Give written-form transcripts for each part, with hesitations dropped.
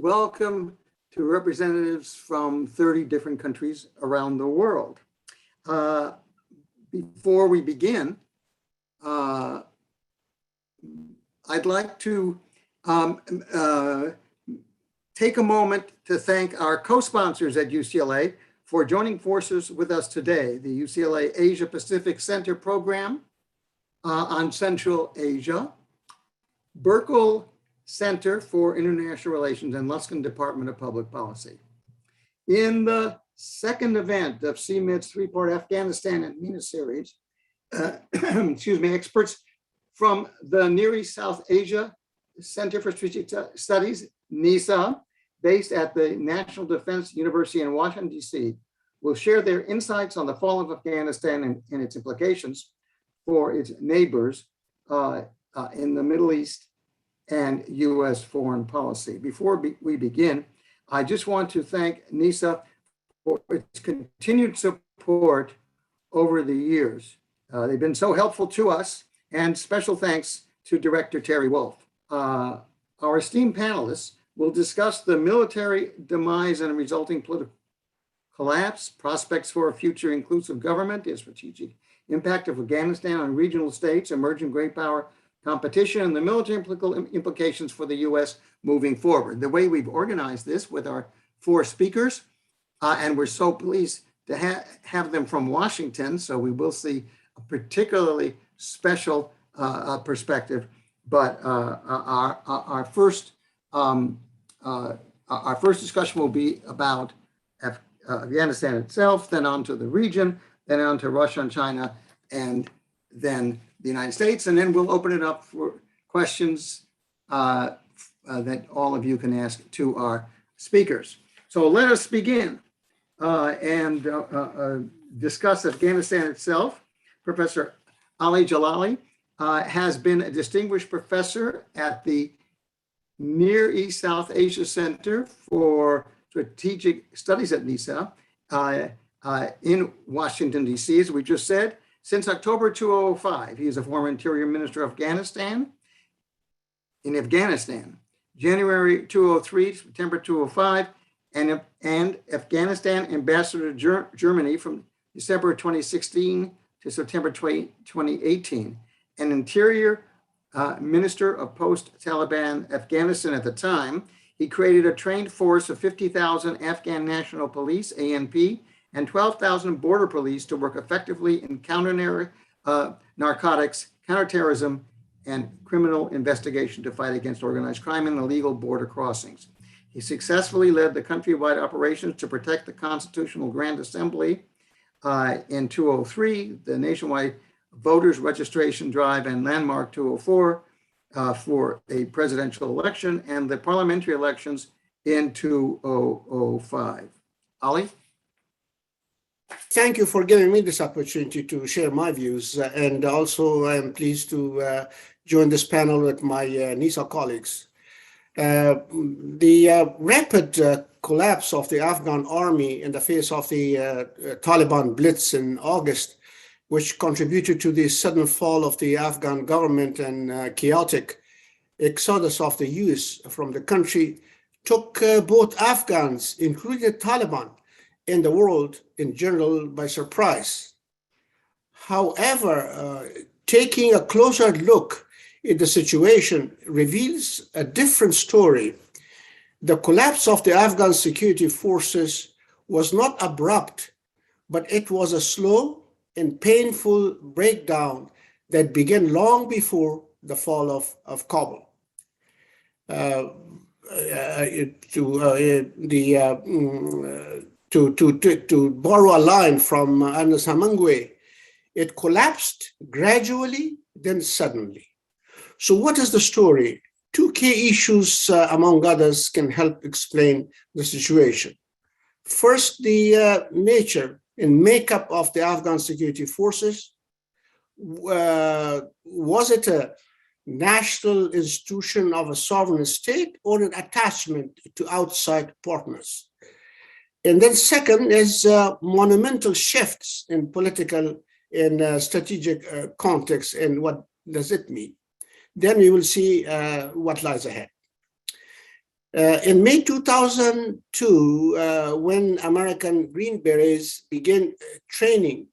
welcome to representatives from 30 different countries around the world. Before we begin, I'd like to take a moment to thank our co-sponsors at UCLA for joining forces with us today. The UCLA Asia Pacific Center program on Central Asia, Berkel Center for International Relations, and Luskin Department of Public Policy. In the second event of CMED's three-part Afghanistan and MENA series, experts from the Near East South Asia Center for Strategic Studies, NESA, based at the National Defense University in Washington, D.C., will share their insights on the fall of Afghanistan and its implications for its neighbors in the Middle East and U.S. foreign policy. Before we begin, I just want to thank NESA for its continued support over the years. They've been so helpful to us, and special thanks to Director Terry Wolf. Our esteemed panelists will discuss the military demise and resulting political collapse, prospects for a future inclusive government, the strategic impact of Afghanistan on regional states, emerging great power competition, and the military implications for the U.S. moving forward. The way we've organized this with our four speakers, and we're so pleased to have them from Washington, so we will see a particularly special perspective. But our first discussion will be about Afghanistan itself, then on to the region, then on to Russia and China, and then the United States, and then we'll open it up for questions that all of you can ask to our speakers. So let us begin and discuss Afghanistan itself. Professor Ali Jalali has been a distinguished professor at the Near East South Asia Center for Strategic Studies at NESA in Washington, D.C., as we just said. Since October 2005, he is a former Interior Minister of Afghanistan. In Afghanistan, January 2003, September 2005, and Afghanistan Ambassador to Germany from December 2016 to September 2018, and Interior Minister of post-Taliban Afghanistan at the time. He created a trained force of 50,000 Afghan National Police, ANP, and 12,000 border police to work effectively in narcotics, counterterrorism, and criminal investigation to fight against organized crime and illegal border crossings. He successfully led the countrywide operations to protect the Constitutional Grand Assembly in 2003, the nationwide voters registration drive and landmark 2004 for a presidential election, and the parliamentary elections in 2005. Ali? Thank you for giving me this opportunity to share my views, and also I'm pleased to join this panel with my NESA colleagues. The rapid collapse of the Afghan army in the face of the Taliban blitz in August, which contributed to the sudden fall of the Afghan government and chaotic exodus of the US from the country, took both Afghans, including the Taliban, in the world in general by surprise. However, taking a closer look at the situation reveals a different story. The collapse of the Afghan security forces was not abrupt, but it was a slow and painful breakdown that began long before the fall of Kabul. To borrow a line from Ernest Hemingway, it collapsed gradually, then suddenly. So what is the story? Two key issues, among others, can help explain the situation. First, the nature and makeup of the Afghan security forces. Was it a national institution of a sovereign state or an attachment to outside partners? And then second is monumental shifts in political and strategic context, and what does it mean? Then we will see what lies ahead. In May 2002, when American Green Berets began training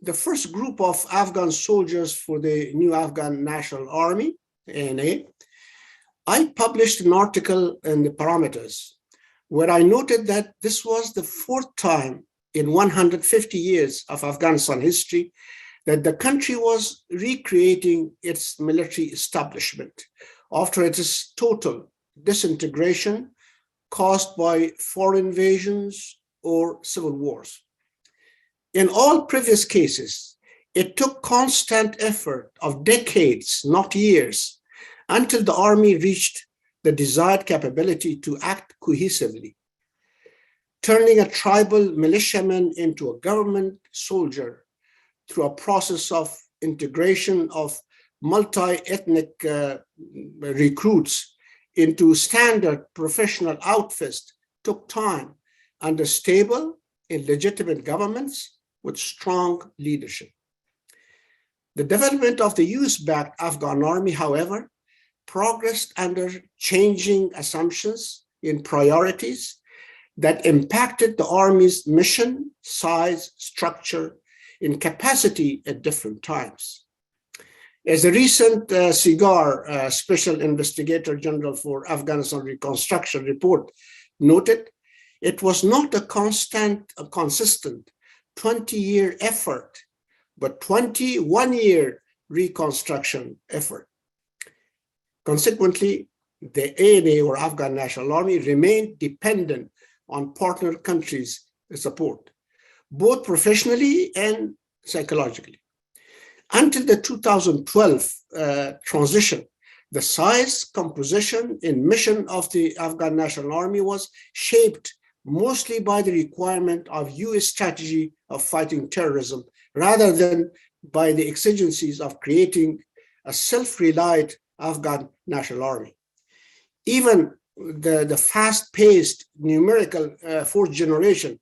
the first group of Afghan soldiers for the new Afghan National Army, NA, I published an article in the Parameters where I noted that this was the fourth time in 150 years of Afghanistan history that the country was recreating its military establishment after its total disintegration caused by foreign invasions or civil wars. In all previous cases, it took constant effort of decades, not years, until the army reached the desired capability to act cohesively. Turning a tribal militiaman into a government soldier through a process of integration of multi-ethnic recruits into standard professional outfits took time under stable and legitimate governments with strong leadership. The development of the US-backed Afghan army, however, progressed under changing assumptions in priorities that impacted the army's mission, size, structure, and capacity at different times. As a recent SIGAR, Special Investigator General for Afghanistan Reconstruction report noted, it was not a consistent 20-year effort, but 21-year reconstruction effort. Consequently, the ANA, or Afghan National Army, remained dependent on partner countries' support, both professionally and psychologically. Until the 2012 transition, the size, composition, and mission of the Afghan National Army was shaped mostly by the requirement of US strategy of fighting terrorism, rather than by the exigencies of creating a self-reliant Afghan National Army. Even the fast-paced numerical fourth generation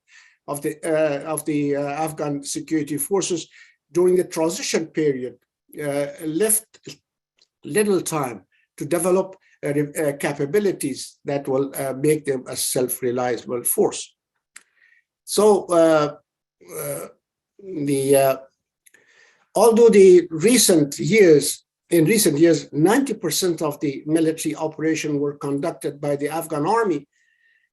of the Afghan security forces during the transition period left little time to develop capabilities that will make them a self-reliable force. So, although in recent years, 90% of the military operation were conducted by the Afghan army,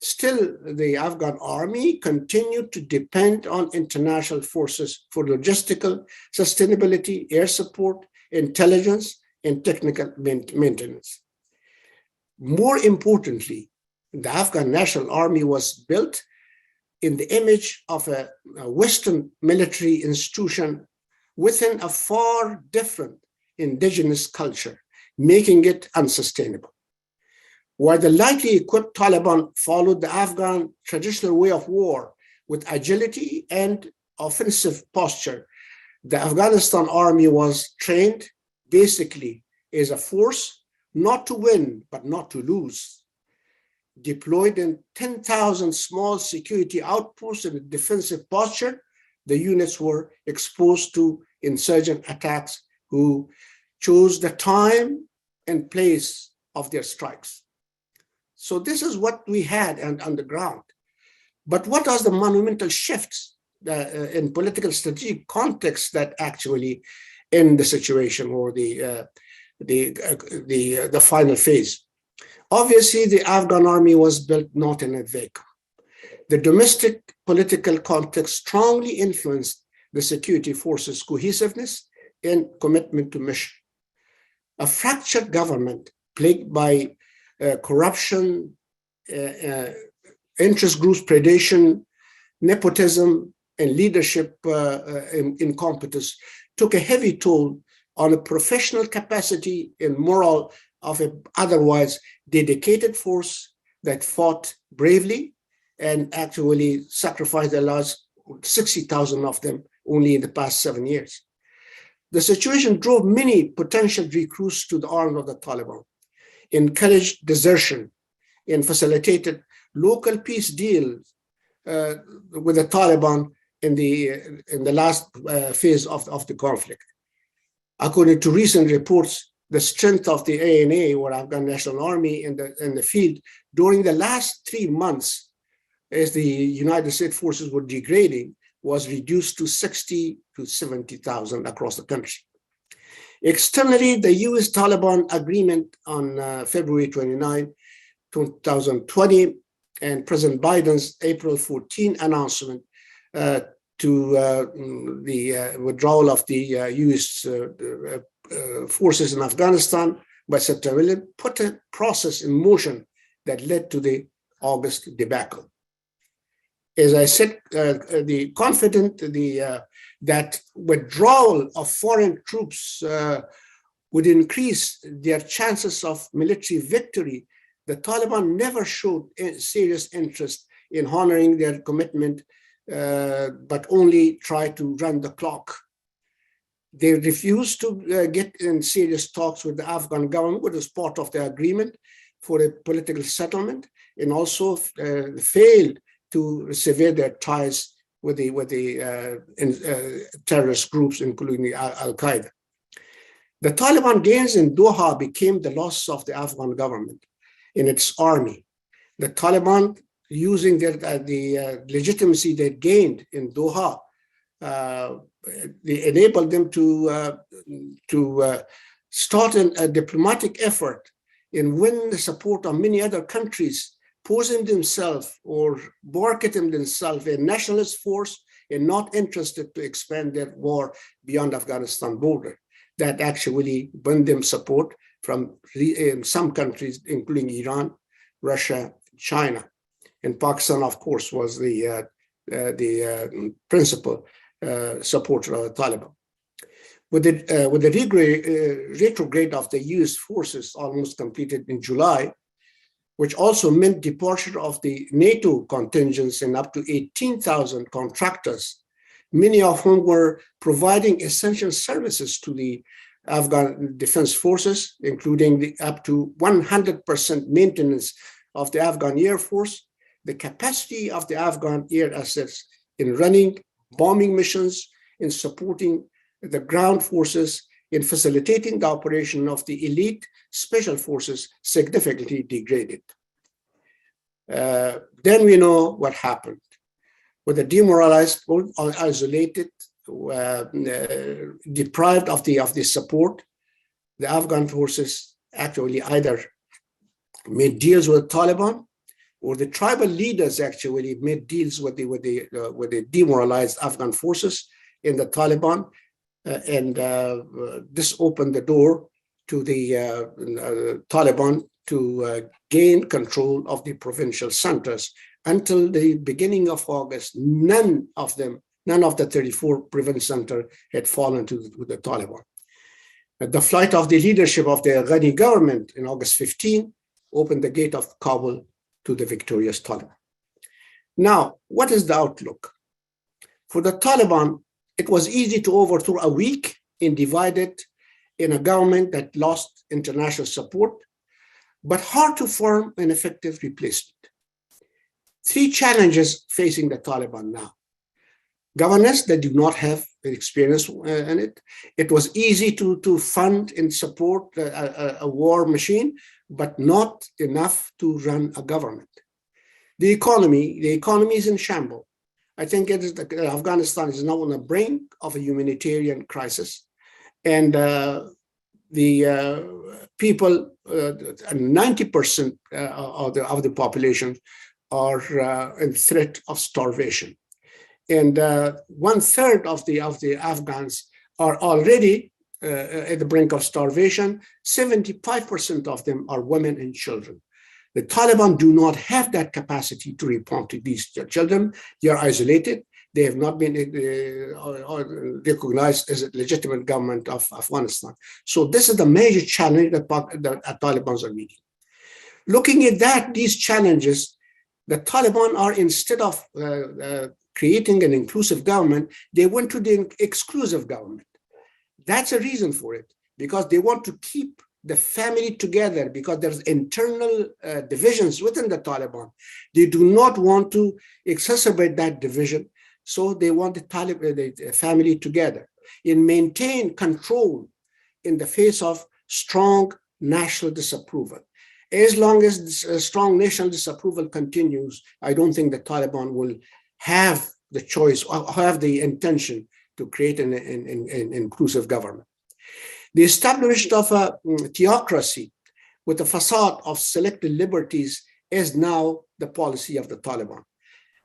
still the Afghan army continued to depend on international forces for logistical sustainability, air support, intelligence, and technical maintenance. More importantly, the Afghan National Army was built in the image of a Western military institution within a far different indigenous culture, making it unsustainable. While the lightly equipped Taliban followed the Afghan traditional way of war with agility and offensive posture, the Afghanistan army was trained basically as a force not to win, but not to lose. Deployed in 10,000 small security outposts in a defensive posture, the units were exposed to insurgent attacks who chose the time and place of their strikes. So this is what we had on the ground. But what are the monumental shifts in political strategic context that actually end the situation or the final phase? Obviously, the Afghan army was built not in a vacuum. The domestic political context strongly influenced the security forces' cohesiveness and commitment to mission. A fractured government plagued by corruption, interest groups predation, nepotism, and leadership incompetence took a heavy toll on the professional capacity and morale of an otherwise dedicated force that fought bravely and actually sacrificed their lives, 60,000 of them only in the past 7 years. The situation drove many potential recruits to the arms of the Taliban, encouraged desertion, and facilitated local peace deals with the Taliban in the last phase of the conflict. According to recent reports, the strength of the ANA, or Afghan National Army, in the field during the last 3 months, as the United States forces were degrading, was reduced to 60 to 70,000 across the country. Externally, the US Taliban agreement on February 29, 2020, and President Biden's April 14 announcement to the withdrawal of the US forces in Afghanistan by September 11 put a process in motion that led to the August debacle. As I said, that withdrawal of foreign troops would increase their chances of military victory, the Taliban never showed serious interest in honoring their commitment, but only tried to run the clock. They refused to get in serious talks with the Afghan government, which was part of the agreement for a political settlement, and also failed to sever their ties with the terrorist groups, including Al-Qaeda. The Taliban gains in Doha became the loss of the Afghan government in its army. The Taliban, using the legitimacy they gained in Doha, they enabled them to start a diplomatic effort and win the support of many other countries, posing themselves or marketing themselves a nationalist force and not interested to expand their war beyond Afghanistan border. That actually won them support from some countries, including Iran, Russia, China, and Pakistan, of course, was the principal supporter of the Taliban. With the retrograde of the US forces almost completed in July, which also meant departure of the NATO contingents and up to 18,000 contractors, many of whom were providing essential services to the Afghan defense forces, including up to 100% maintenance of the Afghan Air Force, the capacity of the Afghan air assets in running bombing missions, in supporting the ground forces, in facilitating the operation of the elite special forces significantly degraded. Then we know what happened. With the demoralized, isolated, deprived of the support, the Afghan forces actually either made deals with the Taliban, or the tribal leaders actually made deals with the demoralized Afghan forces in the Taliban, and this opened the door to the Taliban to gain control of the provincial centers. Until the beginning of August, none of the 34 provincial centers had fallen to the Taliban. The flight of the leadership of the Ghani government in August 15 opened the gate of Kabul to the victorious Taliban. Now, what is the outlook? For the Taliban, it was easy to overthrow a weak and divided in a government that lost international support, but hard to form an effective replacement. 3 challenges facing the Taliban now. Governance that do not have experience in it. It was easy to fund and support a war machine, but not enough to run a government. The economy is in shambles. I think Afghanistan is now on the brink of a humanitarian crisis, and the people, 90% of the population are in threat of starvation. And 1/3 of the Afghans are already at the brink of starvation. 75% of them are women and children. The Taliban do not have that capacity to respond to these children. They are isolated. They have not been recognized as a legitimate government of Afghanistan. So this is the major challenge that the Taliban are meeting. Looking at these challenges, the Taliban are, instead of creating an inclusive government, they went to the exclusive government. That's a reason for it, because they want to keep the family together, because there's internal divisions within the Taliban. They do not want to exacerbate that division, so they want the family together and maintain control in the face of strong national disapproval. As long as this, strong national disapproval continues, I don't think the Taliban will have the choice or have the intention to create an inclusive government. The establishment of a theocracy with a facade of selected liberties is now the policy of the Taliban.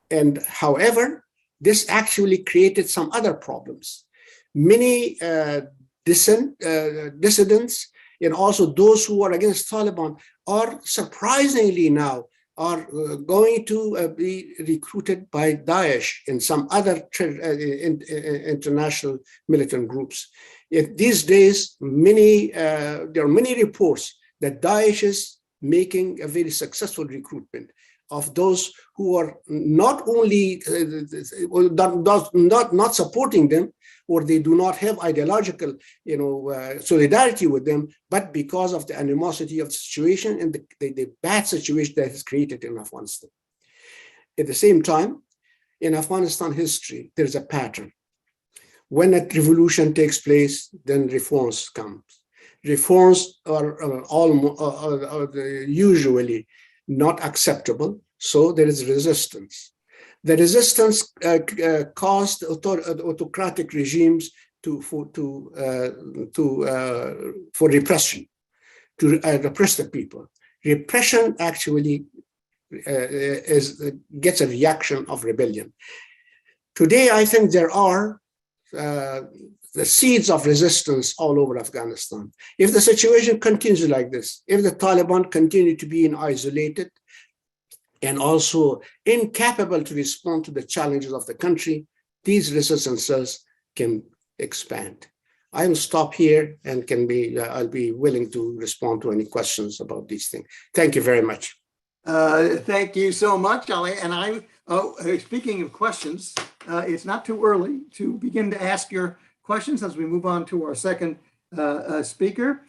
And however, this actually created some other problems. Many dissidents and also those who are against Taliban are surprisingly now are going to be recruited by Daesh and some other international militant groups. These days, there are many reports that Daesh is making a very successful recruitment of those who are not only not supporting them, or they do not have ideological solidarity with them, but because of the animosity of the situation and the bad situation that is created in Afghanistan. At the same time, in Afghanistan history, there's a pattern. When a revolution takes place, then reforms come. Reforms are usually not acceptable, so there is resistance. The resistance caused autocratic regimes for repression, to repress the people. Repression actually gets a reaction of rebellion. Today, I think there are the seeds of resistance all over Afghanistan. If the situation continues like this, if the Taliban continue to be isolated and also incapable to respond to the challenges of the country, these resistances can expand. I will stop here and I'll be willing to respond to any questions about these things. Thank you very much. Thank you so much, Ali. And speaking of questions, it's not too early to begin to ask your questions as we move on to our second speaker.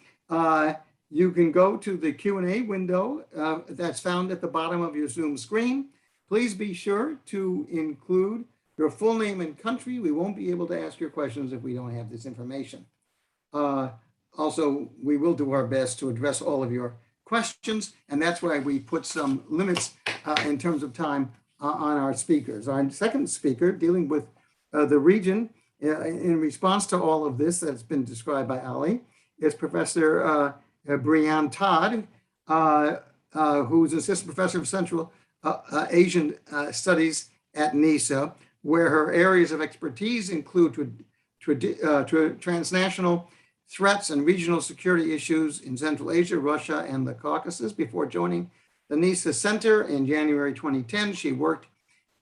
You can go to the Q&A window that's found at the bottom of your Zoom screen. Please be sure to include your full name and country. We won't be able to ask your questions if we don't have this information. Also, we will do our best to address all of your questions, and that's why we put some limits in terms of time on our speakers. Our second speaker, dealing with the region in response to all of this that's been described by Ali, is Professor Brianne Todd, who's assistant professor of Central Asian Studies at NESA, where her areas of expertise include transnational threats and regional security issues in Central Asia, Russia, and the Caucasus. Before joining the NESA Center in January 2010, she worked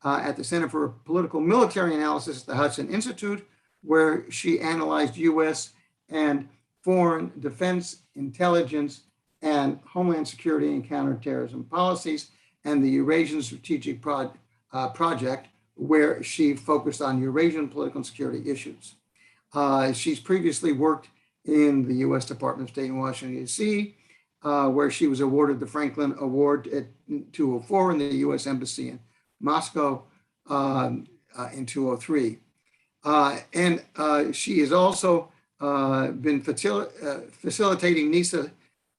at the Center for Political Military Analysis at the Hudson Institute, where she analyzed U.S. and foreign defense, intelligence, and homeland security and counterterrorism policies, and the Eurasian Strategic Project, where she focused on Eurasian political and security issues. She's previously worked in the U.S. Department of State in Washington, D.C., where she was awarded the Franklin Award at 2004 in the U.S. Embassy in Moscow in 2003. And she has also been facilitating NESA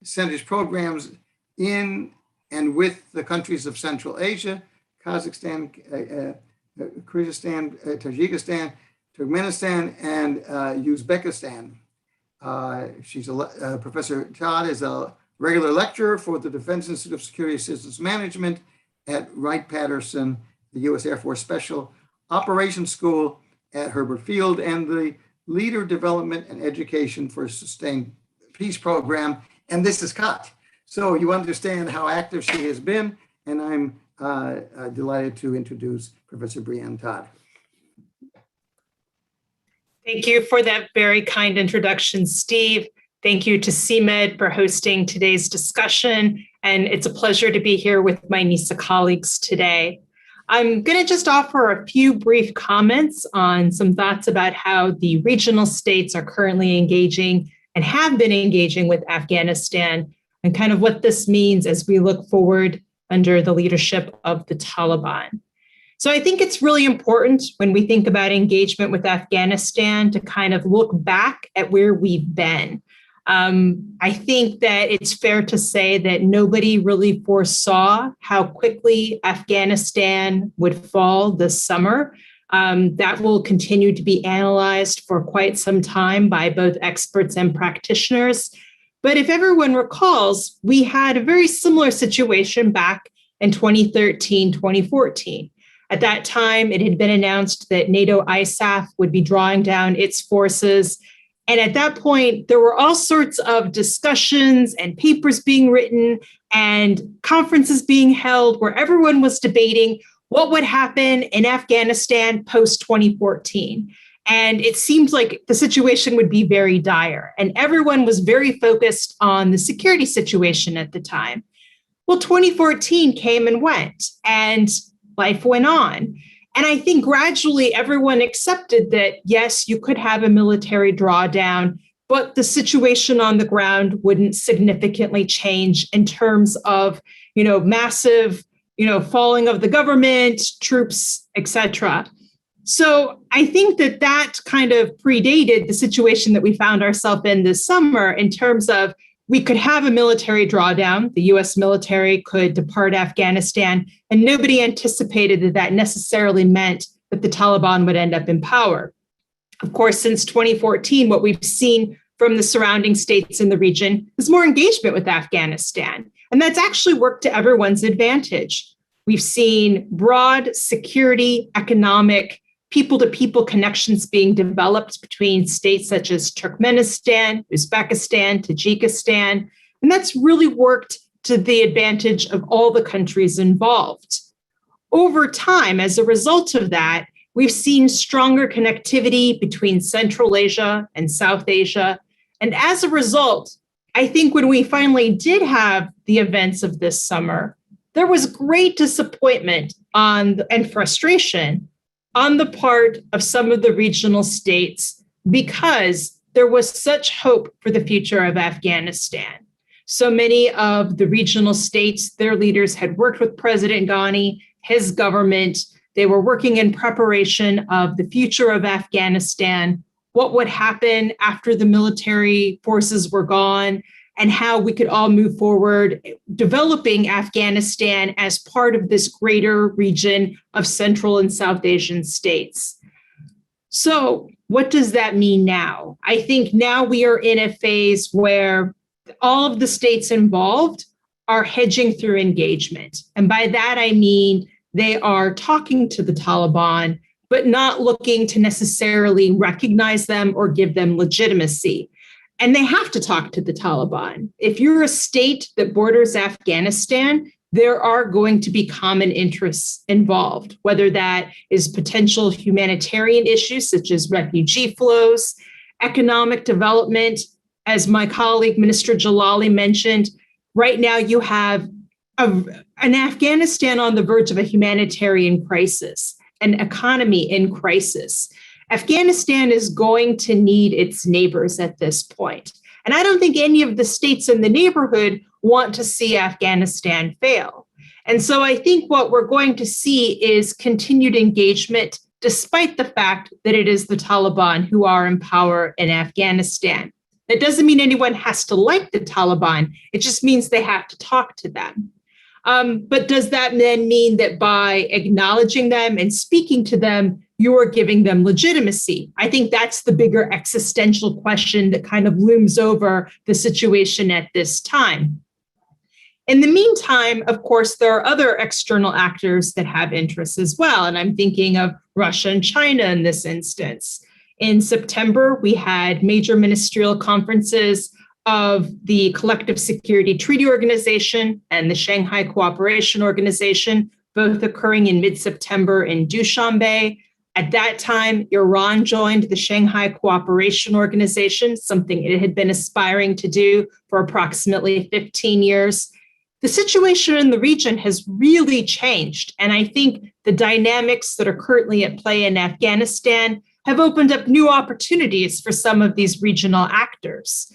Center's programs in and with the countries of Central Asia, Kazakhstan, Kyrgyzstan, Tajikistan, Turkmenistan, and Uzbekistan. Professor Todd is a regular lecturer for the Defense Institute of Security Systems Management at Wright-Patterson, the U.S. Air Force Special Operations School at Herbert Field, and the Leader Development and Education for Sustained Peace Program. And this is cut. So you understand how active she has been, and I'm delighted to introduce Professor Brianne Todd. Thank you for that very kind introduction, Steve. Thank you to CMED for hosting today's discussion, and it's a pleasure to be here with my NESA colleagues today. I'm going to just offer a few brief comments on some thoughts about how the regional states are currently engaging and have been engaging with Afghanistan, and kind of what this means as we look forward under the leadership of the Taliban. So I think it's really important when we think about engagement with Afghanistan to kind of look back at where we've been. I think that it's fair to say that nobody really foresaw how quickly Afghanistan would fall this summer. That will continue to be analyzed for quite some time by both experts and practitioners. But if everyone recalls, we had a very similar situation back in 2013, 2014. At that time, it had been announced that NATO ISAF would be drawing down its forces. And at that point, there were all sorts of discussions and papers being written and conferences being held where everyone was debating what would happen in Afghanistan post-2014. And it seemed like the situation would be very dire. And everyone was very focused on the security situation at the time. Well, 2014 came and went, and life went on. And I think gradually everyone accepted that, yes, you could have a military drawdown, but the situation on the ground wouldn't significantly change in terms of, massive, falling of the government, troops, etc. So I think that kind of predated the situation that we found ourselves in this summer in terms of we could have a military drawdown. The US military could depart Afghanistan, and nobody anticipated that that necessarily meant that the Taliban would end up in power. Of course, since 2014, what we've seen from the surrounding states in the region is more engagement with Afghanistan. And that's actually worked to everyone's advantage. We've seen broad security, economic, people-to-people connections being developed between states such as Turkmenistan, Uzbekistan, Tajikistan, and that's really worked to the advantage of all the countries involved. Over time, as a result of that, we've seen stronger connectivity between Central Asia and South Asia. And as a result, I think when we finally did have the events of this summer, there was great disappointment and frustration on the part of some of the regional states because there was such hope for the future of Afghanistan. So many of the regional states, their leaders had worked with President Ghani, his government. They were working in preparation of the future of Afghanistan, what would happen after the military forces were gone, and how we could all move forward, developing Afghanistan as part of this greater region of Central and South Asian states. So what does that mean now? I think now we are in a phase where all of the states involved are hedging through engagement. And by that, I mean they are talking to the Taliban, but not looking to necessarily recognize them or give them legitimacy. And they have to talk to the Taliban. If you're a state that borders Afghanistan, there are going to be common interests involved, whether that is potential humanitarian issues such as refugee flows, economic development. As my colleague, Minister Jalali mentioned, right now you have an Afghanistan on the verge of a humanitarian crisis, an economy in crisis. Afghanistan is going to need its neighbors at this point. And I don't think any of the states in the neighborhood want to see Afghanistan fail. And so I think what we're going to see is continued engagement, despite the fact that it is the Taliban who are in power in Afghanistan. That doesn't mean anyone has to like the Taliban. It just means they have to talk to them. But does that then mean that by acknowledging them and speaking to them, you're giving them legitimacy? I think that's the bigger existential question that kind of looms over the situation at this time. In the meantime, of course, there are other external actors that have interests as well. And I'm thinking of Russia and China in this instance. In September, we had major ministerial conferences of the Collective Security Treaty Organization and the Shanghai Cooperation Organization, both occurring in mid-September in Dushanbe. At that time, Iran joined the Shanghai Cooperation Organization, something it had been aspiring to do for approximately 15 years. The situation in the region has really changed, and I think the dynamics that are currently at play in Afghanistan have opened up new opportunities for some of these regional actors.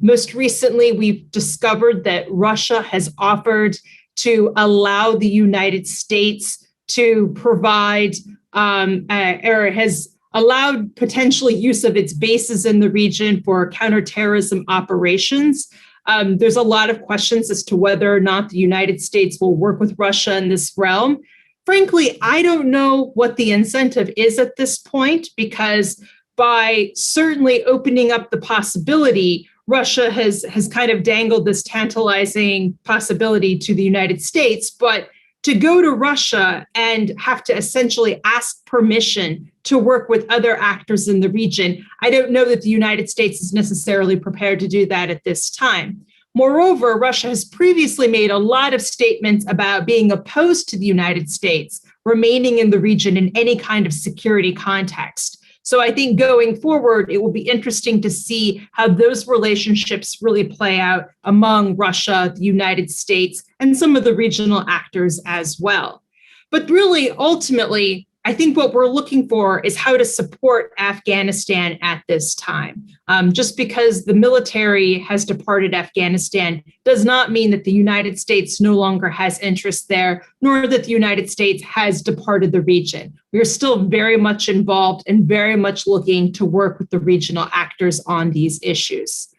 Most recently, we've discovered that Russia has offered to allow the United States to provide or has allowed potentially use of its bases in the region for counterterrorism operations. There's a lot of questions as to whether or not the United States will work with Russia in this realm. Frankly, I don't know what the incentive is at this point, because by certainly opening up the possibility, Russia has kind of dangled this tantalizing possibility to the United States. But to go to Russia and have to essentially ask permission to work with other actors in the region, I don't know that the United States is necessarily prepared to do that at this time. Moreover, Russia has previously made a lot of statements about being opposed to the United States remaining in the region in any kind of security context. So I think going forward, it will be interesting to see how those relationships really play out among Russia, the United States, and some of the regional actors as well. But really, ultimately, I think what we're looking for is how to support Afghanistan at this time. Just because the military has departed Afghanistan does not mean that the United States no longer has interest there, nor that the United States has departed the region. We are still very much involved and very much looking to work with the regional actors on these issues.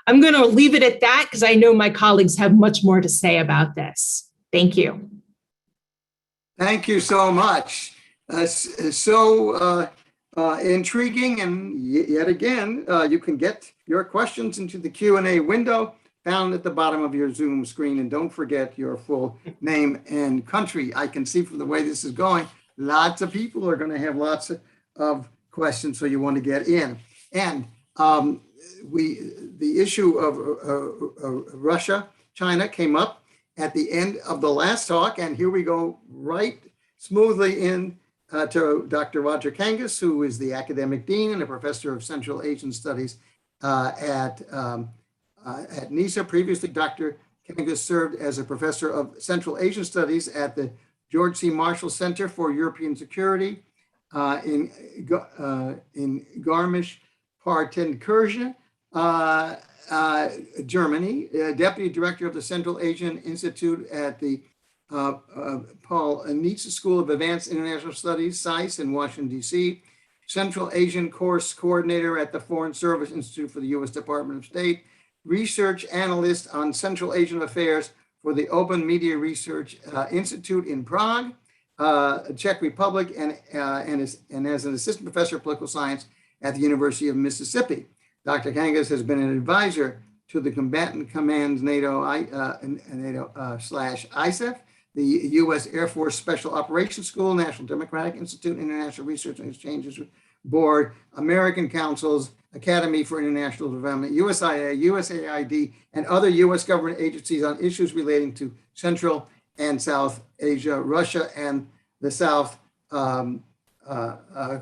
I'm going to leave it at that because I know my colleagues have much more to say about this. Thank you. Thank you so much. Intriguing, and yet again, you can get your questions into the Q&A window found at the bottom of your Zoom screen, and don't forget your full name and country. I can see from the way this is going, lots of people are going to have lots of questions, so you want to get in. And the issue of Russia, China came up at the end of the last talk, and here we go right smoothly in to Dr. Roger Kangas, who is the academic dean and a professor of Central Asian Studies at NESA. Previously, Dr. Kangas served as a professor of Central Asian Studies at the George C. Marshall Center for European Security in Garmisch-Partenkirchen, Germany, deputy director of the Central Asian Institute at the Paul Nietzsche School of Advanced International Studies, SAIS, in Washington, D.C., Central Asian Course Coordinator at the Foreign Service Institute for the U.S. Department of State, Research Analyst on Central Asian Affairs for the Open Media Research Institute in Prague, Czech Republic, and as an Assistant Professor of Political Science at the University of Mississippi. Dr. Kangas has been an advisor to the Combatant Commands NATO/ISAF, the U.S. Air Force Special Operations School, National Democratic Institute, International Research and Exchanges Board, American Council's Academy for International Development, USIA, USAID, and other U.S. government agencies on issues relating to Central and South Asia, Russia, and the South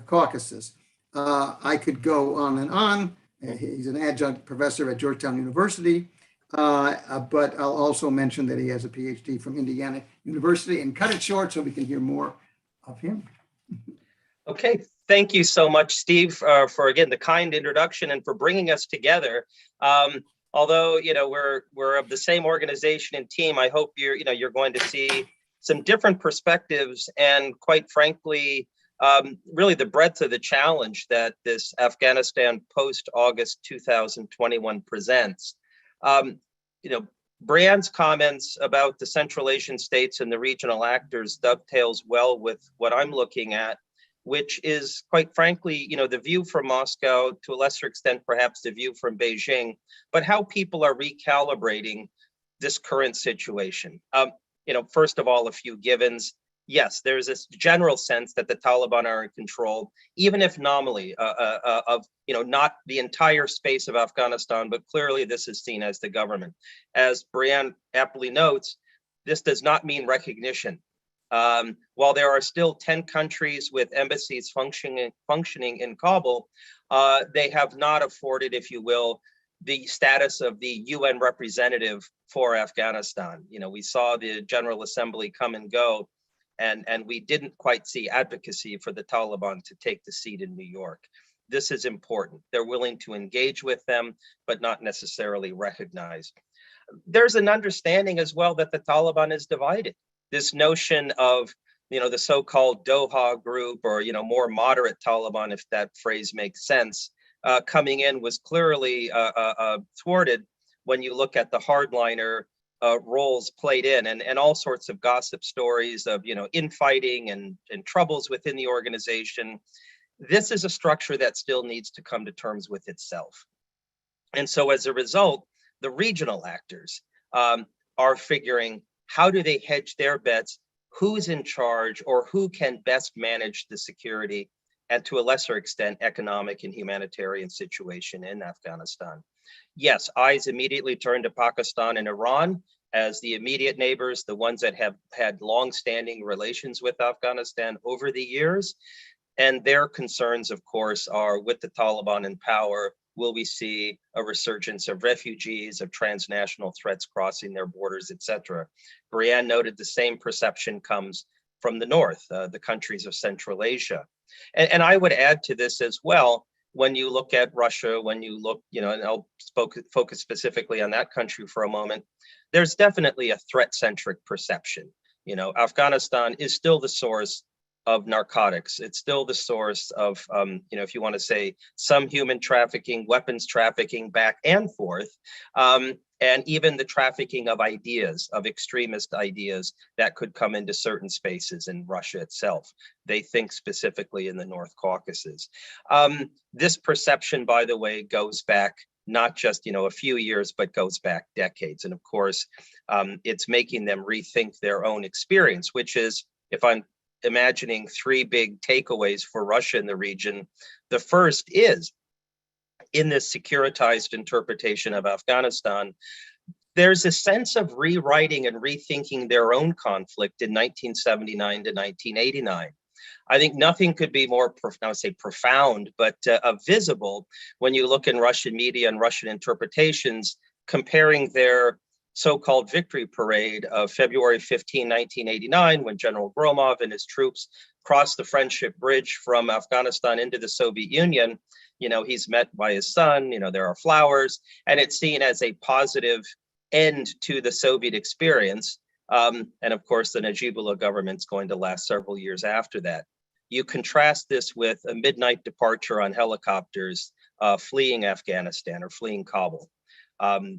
Caucasus. I could go on and on. He's an adjunct professor at Georgetown University. But I'll also mention that he has a PhD from Indiana University, and cut it short so we can hear more of him. Okay, thank you so much, Steve, for again the kind introduction and for bringing us together. Although we're of the same organization and team, I hope you're going to see some different perspectives and, quite frankly, really the breadth of the challenge that this Afghanistan post-August 2021 presents. Brianne's comments about the Central Asian states and the regional actors dovetails well with what I'm looking at, which is, quite frankly, the view from Moscow, to a lesser extent, perhaps the view from Beijing, but how people are recalibrating this current situation. First of all, a few givens. Yes, there's this general sense that the Taliban are in control, even if nominally, of not the entire space of Afghanistan, but clearly this is seen as the government. As Brianne aptly notes, this does not mean recognition. While there are still 10 countries with embassies functioning in Kabul, they have not afforded, if you will, the status of the UN representative for Afghanistan. We saw the General Assembly come and go, and we didn't quite see advocacy for the Taliban to take the seat in New York. This is important. They're willing to engage with them, but not necessarily recognized. There's an understanding as well that the Taliban is divided. This notion of the so-called Doha group, or, more moderate Taliban, if that phrase makes sense, coming in was clearly thwarted when you look at the hardliner roles played in, and all sorts of gossip stories of, infighting and troubles within the organization. This is a structure that still needs to come to terms with itself. And so as a result, the regional actors are figuring, how do they hedge their bets? Who's in charge, or who can best manage the security and, to a lesser extent, economic and humanitarian situation in Afghanistan? Yes, eyes immediately turn to Pakistan and Iran as the immediate neighbors, the ones that have had long-standing relations with Afghanistan over the years. And their concerns, of course, are, with the Taliban in power, will we see a resurgence of refugees, of transnational threats crossing their borders, etc. Brianne noted the same perception comes from the north, the countries of Central Asia. And I would add to this as well, when you look at Russia, when you look, and I'll focus specifically on that country for a moment, there's definitely a threat-centric perception. Afghanistan is still the source of narcotics. It's still the source of, if you want to say, some human trafficking, weapons trafficking back and forth, and even the trafficking of ideas, of extremist ideas that could come into certain spaces in Russia itself. They think specifically in the North Caucasus. This perception, by the way, goes back not just a few years, but goes back decades. And of course, it's making them rethink their own experience, which is, if I'm imagining three big takeaways for Russia in the region, the first is, in this securitized interpretation of Afghanistan, there's a sense of rewriting and rethinking their own conflict in 1979 to 1989. I think nothing could be more, I would say profound, but visible when you look in Russian media and Russian interpretations, comparing their so-called victory parade of February 15, 1989, when General Gromov and his troops crossed the Friendship Bridge from Afghanistan into the Soviet Union. He's met by his son, there are flowers, and it's seen as a positive end to the Soviet experience. And of course, the Najibullah government's going to last several years after that. You contrast this with a midnight departure on helicopters fleeing Afghanistan or fleeing Kabul.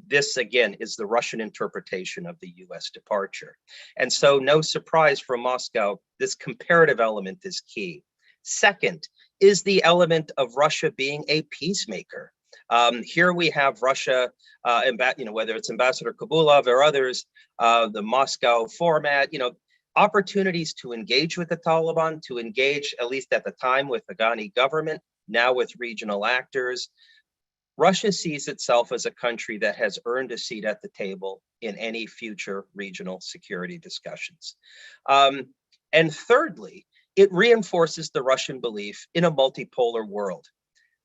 This, again, is the Russian interpretation of the US departure. And so, no surprise from Moscow, this comparative element is key. Second is the element of Russia being a peacemaker. Here we have Russia, whether it's Ambassador Kabulov or others, the Moscow format, opportunities to engage with the Taliban, to engage, at least at the time, with the Ghani government, now with regional actors. Russia sees itself as a country that has earned a seat at the table in any future regional security discussions. And thirdly, it reinforces the Russian belief in a multipolar world.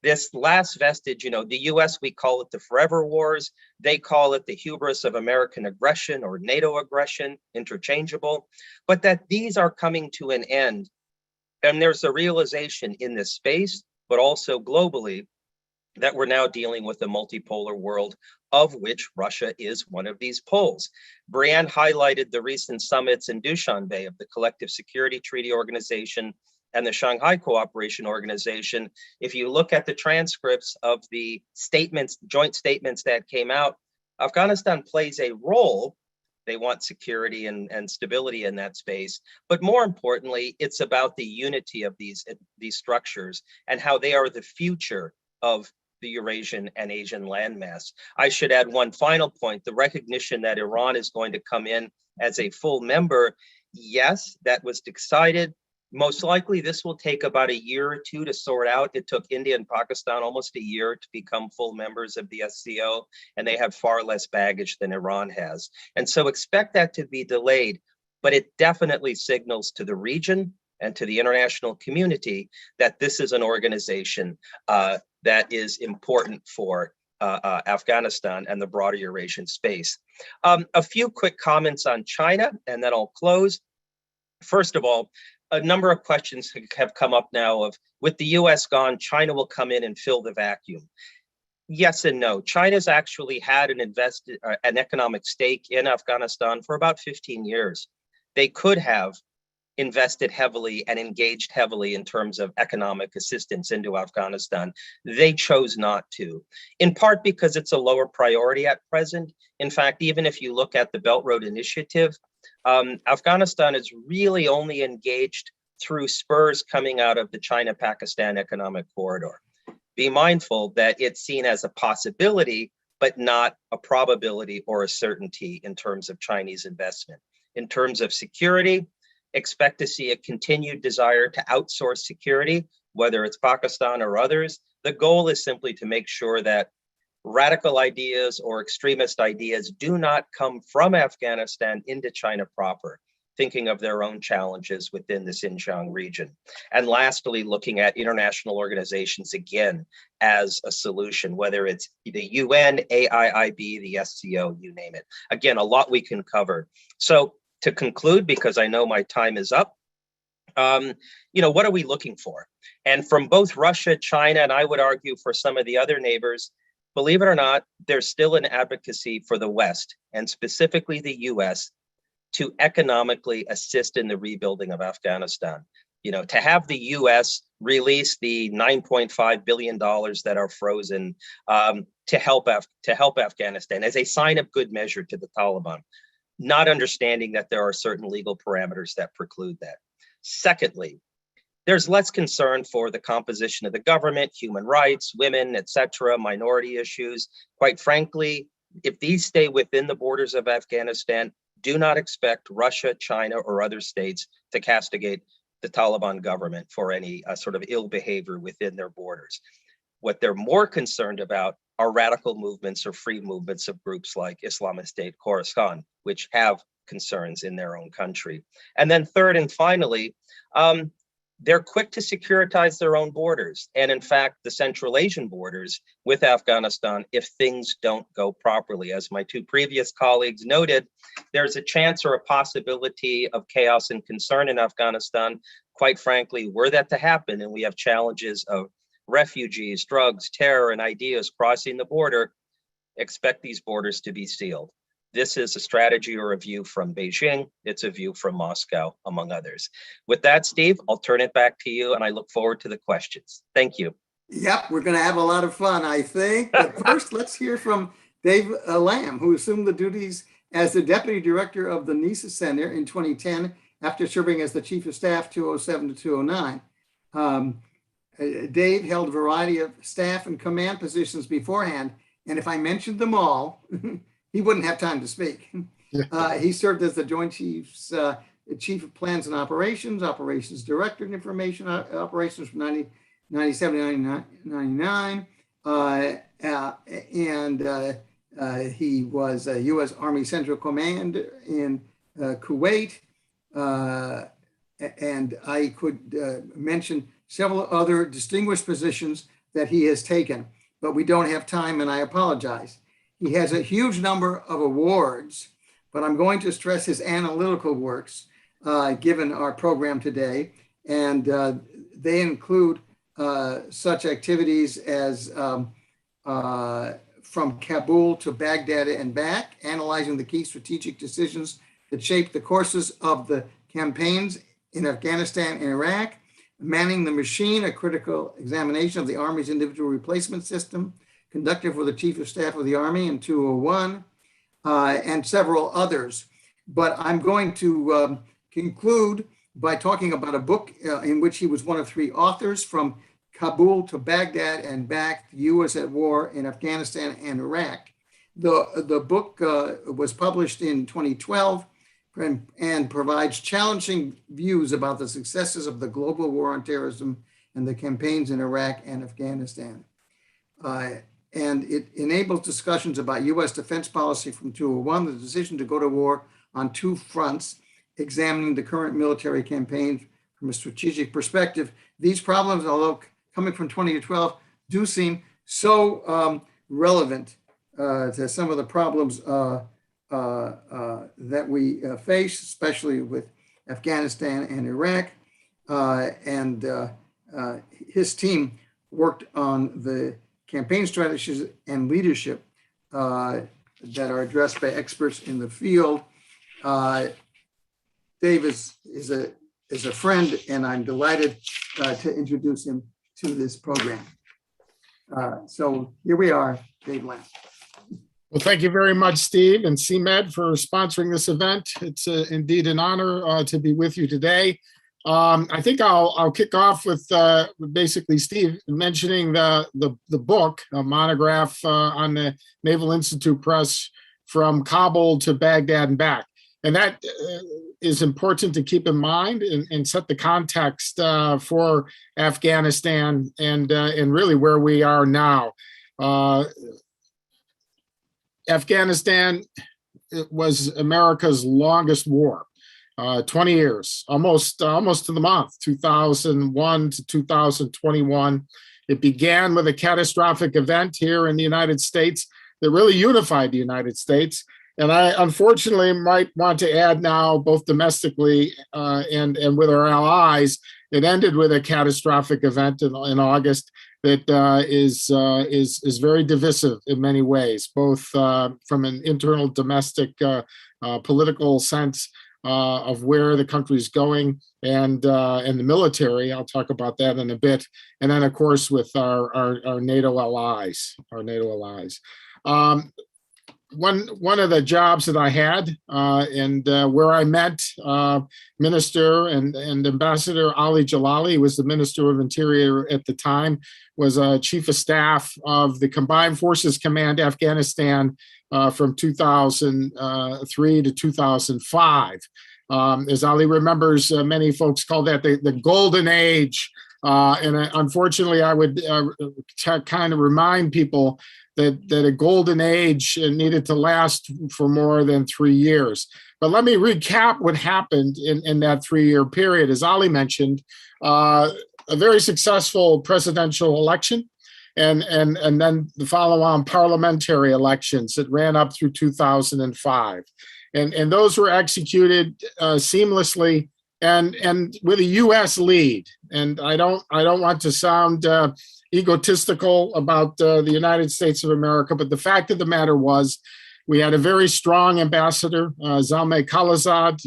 This last vestige, the US, we call it the forever wars. They call it the hubris of American aggression or NATO aggression, interchangeable, but that these are coming to an end. And there's a realization in this space, but also globally, that we're now dealing with a multipolar world, of which Russia is one of these poles. Brianne highlighted the recent summits in Dushanbe of the Collective Security Treaty Organization and the Shanghai Cooperation Organization. If you look at the transcripts of the statements, joint statements that came out, Afghanistan plays a role. They want security and stability in that space. But more importantly, it's about the unity of these structures and how they are the future of the Eurasian and Asian landmass. I should add one final point, the recognition that Iran is going to come in as a full member. Yes, that was decided. Most likely this will take about a year or two to sort out. It took India and Pakistan almost a year to become full members of the SCO, and they have far less baggage than Iran has. And so expect that to be delayed, but it definitely signals to the region and to the international community that this is an organization that is important for Afghanistan and the broader Eurasian space. A few quick comments on China, and then I'll close. First of all, a number of questions have come up now of, with the US gone, China will come in and fill the vacuum. Yes and no. China's actually had an economic stake in Afghanistan for about 15 years. They could have invested heavily and engaged heavily in terms of economic assistance into Afghanistan. They chose not to, in part because it's a lower priority at present. In fact, even if you look at the Belt Road Initiative, Afghanistan is really only engaged through spurs coming out of the China-Pakistan economic corridor. Be mindful that it's seen as a possibility, but not a probability or a certainty in terms of Chinese investment. In terms of security, expect to see a continued desire to outsource security, whether it's Pakistan or others. The goal is simply to make sure that radical ideas or extremist ideas do not come from Afghanistan into China proper, thinking of their own challenges within the Xinjiang region. And lastly, looking at international organizations again as a solution, whether it's the UN, AIIB, the SCO, you name it. Again, a lot we can cover. So to conclude, because I know my time is up, what are we looking for? And from both Russia, China, and I would argue for some of the other neighbors, believe it or not, there's still an advocacy for the West, and specifically the US, to economically assist in the rebuilding of Afghanistan. To have the US release the $9.5 billion that are frozen to help Afghanistan as a sign of good measure to the Taliban, not understanding that there are certain legal parameters that preclude that. Secondly, there's less concern for the composition of the government, human rights, women, etc., minority issues. Quite frankly, if these stay within the borders of Afghanistan, do not expect Russia, China, or other states to castigate the Taliban government for any sort of ill behavior within their borders. What they're more concerned about are radical movements or free movements of groups like Islamic State Khorasan, which have concerns in their own country. And then third and finally, they're quick to securitize their own borders. And in fact, the Central Asian borders with Afghanistan, if things don't go properly. As my two previous colleagues noted, there's a chance or a possibility of chaos and concern in Afghanistan. Quite frankly, were that to happen, and we have challenges of refugees, drugs, terror, and ideas crossing the border, expect these borders to be sealed. This is a strategy or a view from Beijing. It's a view from Moscow, among others. With that, Steve, I'll turn it back to you, and I look forward to the questions. Thank you. Yep, we're going to have a lot of fun, I think. But first, let's hear from Dave Lamb, who assumed the duties as the Deputy Director of the NESA Center in 2010 after serving as the Chief of Staff 2007 to 2009. Dave held a variety of staff and command positions beforehand, and if I mentioned them all, he wouldn't have time to speak. He served as the Joint Chiefs, Chief of Plans and Operations, Operations Director of Information Operations from 1997 to 1999. And he was a U.S. Army Central Command in Kuwait. And I could mention several other distinguished positions that he has taken, but we don't have time, and I apologize. He has a huge number of awards, but I'm going to stress his analytical works given our program today. And they include such activities as from Kabul to Baghdad and back, analyzing the key strategic decisions that shaped the courses of the campaigns in Afghanistan and Iraq, manning the machine, a critical examination of the Army's individual replacement system, conducted for the Chief of Staff of the Army in 2001, and several others. But I'm going to conclude by talking about a book in which he was one of three authors, From Kabul to Baghdad and Back, the U.S. at War in Afghanistan and Iraq. The book was published in 2012 and provides challenging views about the successes of the global war on terrorism and the campaigns in Iraq and Afghanistan. And it enables discussions about U.S. defense policy from 2001, the decision to go to war on two fronts, examining the current military campaign from a strategic perspective. These problems, although coming from 2012, do seem so relevant to some of the problems that we face, especially with Afghanistan and Iraq. His team worked on the campaign strategies and leadership that are addressed by experts in the field. Dave is a is a friend, and I'm delighted to introduce him to this program. So here we are, Dave Lamb. Well, thank you very much, Steve and CMED, for sponsoring this event. It's indeed an honor to be with you today. I think I'll kick off with basically Steve mentioning the book, a monograph on the Naval Institute Press, From Kabul to Baghdad and Back. And that is important to keep in mind and set the context for Afghanistan and really where we are now. Afghanistan was America's longest war, 20 years, almost to the month, 2001 to 2021. It began with a catastrophic event here in the United States that really unified the United States. And I unfortunately might want to add now, both domestically and with our allies, it ended with a catastrophic event in August that is very divisive in many ways, both from an internal domestic political sense of where the country is going and the military. I'll talk about that in a bit. And then, of course, with our NATO allies, One of the jobs that I had and where I met Minister and Ambassador Ali Jalali, who was the Minister of Interior at the time, was Chief of Staff of the Combined Forces Command Afghanistan from 2003 to 2005. As Ali remembers, many folks call that the golden age. And unfortunately, I would kind of remind people that a golden age needed to last for more than 3 years. But let me recap what happened in that 3-year period. As Ali mentioned, a very successful presidential election and then the follow-on parliamentary elections that ran up through 2005. And those were executed seamlessly and with a U.S. lead. And I don't want to sound egotistical about the United States of America, but the fact of the matter was we had a very strong ambassador, Zalmay Khalilzad,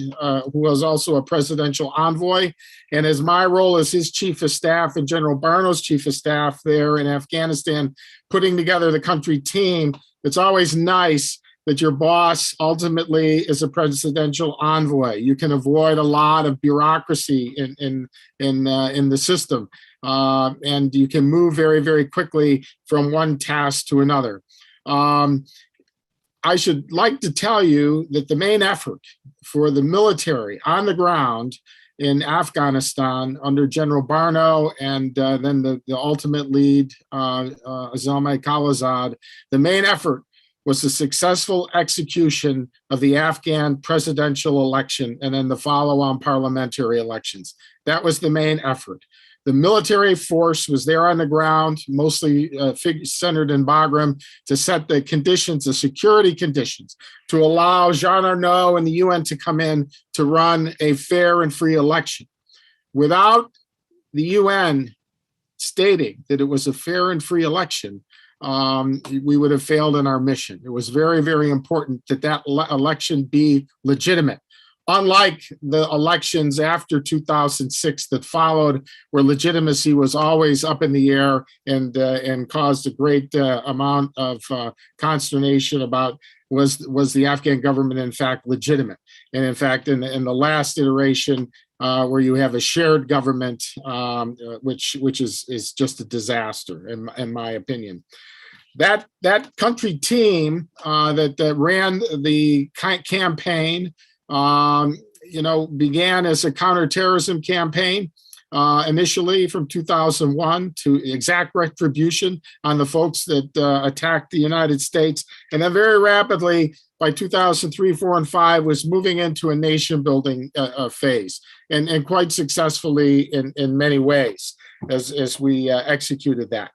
who was also a presidential envoy. And as my role as his chief of staff and General Barno's chief of staff there in Afghanistan, putting together the country team, it's always nice that your boss ultimately is a presidential envoy. You can avoid a lot of bureaucracy in the system. And you can move very, very quickly from one task to another. I should like to tell you that the main effort for the military on the ground in Afghanistan under General Barno and then the ultimate lead, Zalmay Khalilzad, the main effort was the successful execution of the Afghan presidential election and then the follow-on parliamentary elections. That was the main effort. The military force was there on the ground, mostly centered in Bagram, to set the conditions, the security conditions, to allow Jean Arnaud and the UN to come in to run a fair and free election. Without the UN stating that it was a fair and free election, we would have failed in our mission. It was very, very important that that election be legitimate. Unlike the elections after 2006 that followed, where legitimacy was always up in the air and caused a great amount of consternation about was the Afghan government in fact legitimate? And in fact, in the last iteration, where you have a shared government, which is just a disaster in my opinion. That country team that ran the campaign. Began as a counterterrorism campaign initially from 2001 to exact retribution on the folks that attacked the United States. And then very rapidly by 2003, 4, and 5 was moving into a nation building phase and quite successfully in many ways as we executed that.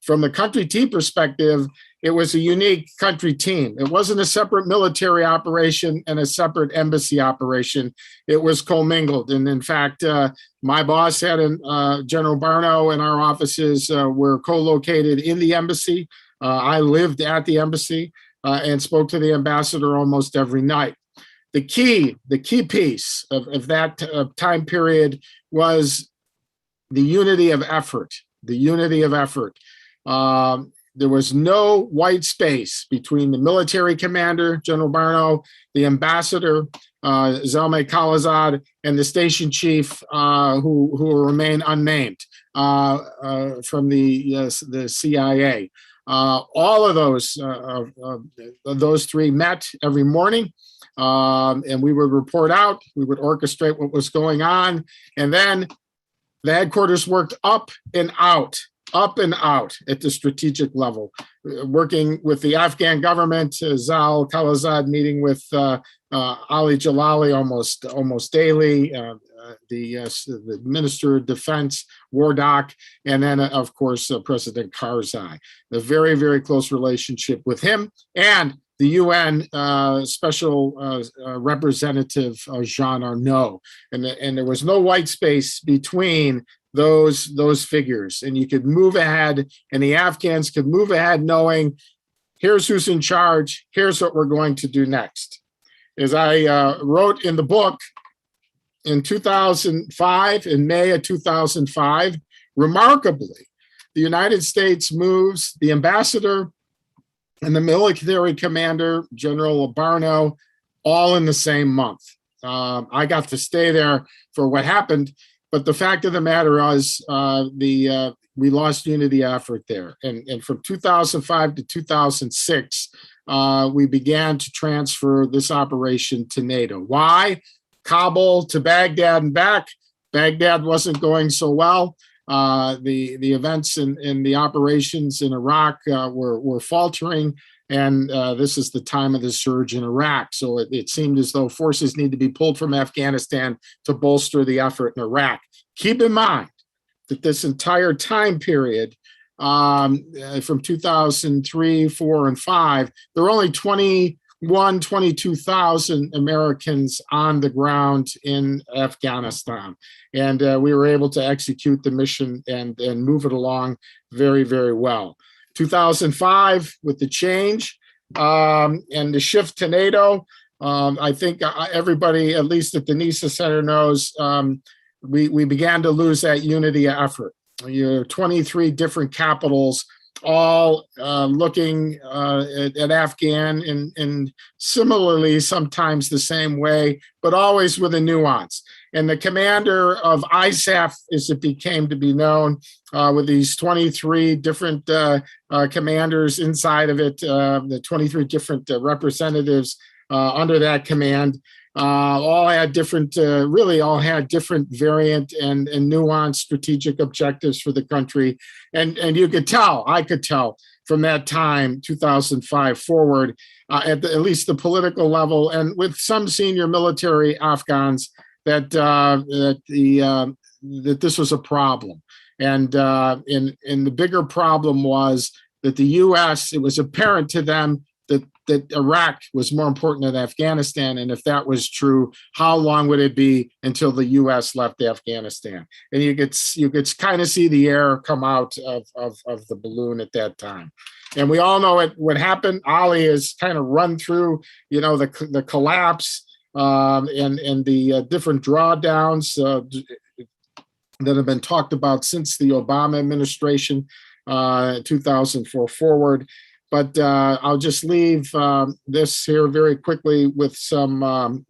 From the country team perspective, it was a unique country team. It wasn't a separate military operation and a separate embassy operation. It was commingled. And in fact, my boss had General Barno and our offices were co-located in the embassy. I lived at the embassy and spoke to the ambassador almost every night. the key piece of that time period was the unity of effort. The unity of effort. There was no white space between the military commander, General Barno, the ambassador, Zalmay Khalilzad, and the station chief, who will remain unnamed, from the CIA. All of those three met every morning, and we would report out. We would orchestrate what was going on, and then the headquarters worked up and out at the strategic level, working with the Afghan government, Zal Khalilzad meeting with Ali Jalali almost daily, the Minister of Defense, Wardock, and then, of course, President Karzai. A very, very close relationship with him and the UN Special Representative Jean Arnaud. And there was no white space between those figures, and you could move ahead, and the Afghans could move ahead knowing, here's who's in charge, here's what we're going to do next. As I wrote in the book in 2005, in May of 2005, remarkably, the United States moves the ambassador and the military commander, General Barno, all in the same month. I got to stay there for what happened. But the fact of the matter is, we lost unity effort there. And from 2005 to 2006, we began to transfer this operation to NATO. Why? Kabul to Baghdad and back. Baghdad wasn't going so well. The events in the operations in Iraq were faltering. And this is the time of the surge in Iraq. So it seemed as though forces need to be pulled from Afghanistan to bolster the effort in Iraq. Keep in mind that this entire time period, from 2003, 4, and 5, there were only 22,000 Americans on the ground in Afghanistan. And we were able to execute the mission and move it along very, very well. 2005, with the change and the shift to NATO, I think everybody, at least at the NESA Center, knows we began to lose that unity effort. 23 different capitals, all looking at Afghan and similarly, sometimes the same way, but always with a nuance. And the commander of ISAF, as it became to be known, with these 23 different commanders inside of it, the 23 different representatives under that command, all had different, all had different variant and nuanced strategic objectives for the country. And you could tell, I could tell from that time, 2005 forward, at least the political level, and with some senior military Afghans, that this was a problem. And the bigger problem was that the U.S., it was apparent to them that Iraq was more important than Afghanistan. And if that was true, how long would it be until the U.S. left Afghanistan? And you could kind of see the air come out of the balloon at that time. And we all know what happened. Ali has kind of run through, the collapse and the different drawdowns that have been talked about since the Obama administration, 2004 forward. But I'll just leave this here very quickly with some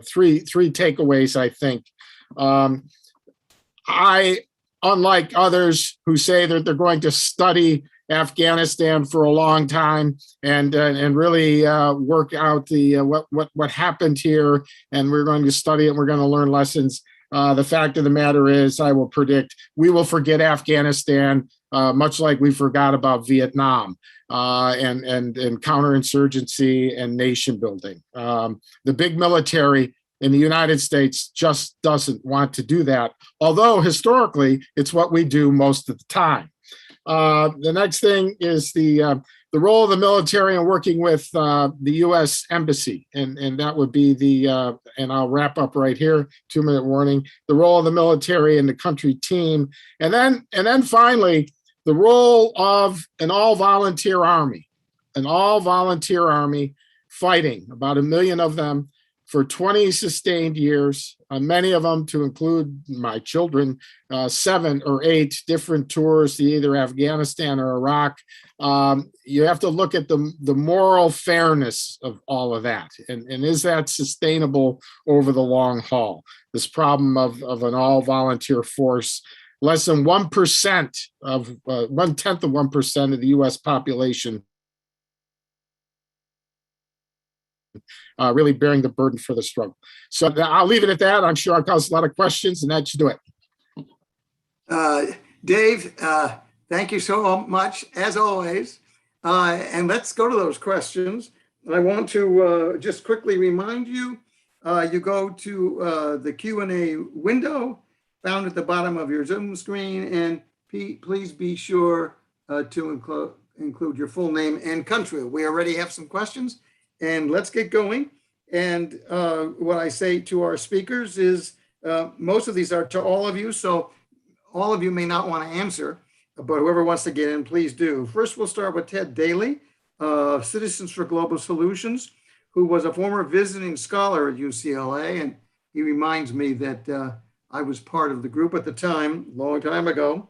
three takeaways, I think. Unlike others who say that they're going to study Afghanistan for a long time and really work out the what happened here, and we're going to study it, we're going to learn lessons. The fact of the matter is, I will predict we will forget Afghanistan much like we forgot about Vietnam and counterinsurgency and nation building. The big military in the United States just doesn't want to do that, although historically it's what we do most of the time. The next thing is the role of the military in working with the U.S. Embassy, and that would be and I'll wrap up right here, 2-minute warning, the role of the military and the country team. And then finally, the role of an all-volunteer army fighting, about 1 million of them, for 20 sustained years, many of them, to include my children, 7 or 8 different tours to either Afghanistan or Iraq. You have to look at the moral fairness of all of that. And is that sustainable over the long haul? This problem of an all-volunteer force, less than 1% of 1/10 of 1% of the U.S. population really bearing the burden for the struggle. So I'll leave it at that. I'm sure I'll cause a lot of questions, and that should do it. Dave, thank you so much, as always. And let's go to those questions. I want to just quickly remind you, you go to the Q&A window found at the bottom of your Zoom screen, and please be sure to include your full name and country. We already have some questions, and let's get going. And what I say to our speakers is most of these are to all of you, so all of you may not want to answer, but whoever wants to get in, please do. First, we'll start with Ted Daly, Citizens for Global Solutions, who was a former visiting scholar at UCLA, and he reminds me that I was part of the group at the time, long time ago,